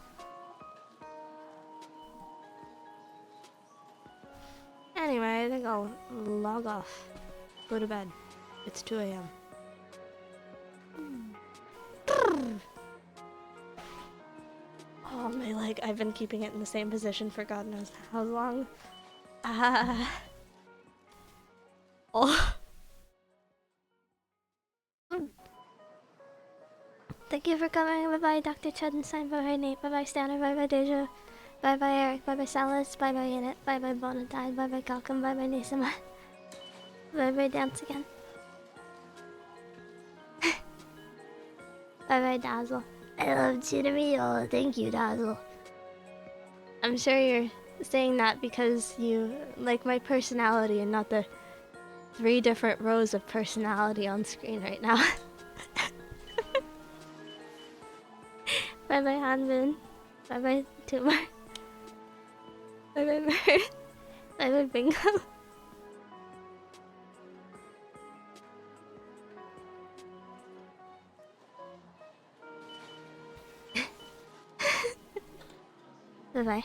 Anyway, I think I'll log off. Go to bed. It's 2 a.m. Oh, my leg. I've been keeping it in the same position for God knows how long. Oh. Thank you for coming. Bye-bye, Dr. Chudenstein. Bye-bye, Nate. Bye-bye, Stanner. Bye-bye, Deja. Bye-bye, Eric. Bye-bye, Salas. Bye-bye, Unit. Bye-bye, Bonatide. Bye-bye, Kalkum. Bye-bye, Nisama. Bye-bye, Dance again. Bye-bye, Dazzle. I love Chidamio. Thank you, Dazzle. I'm sure you're saying that because you like my personality and not the 3 different rows of personality on screen right now. Bye-bye, Hanbin. Bye-bye, Tumor. Bye-bye, Bird. Bye-bye, Bingo. Bye-bye.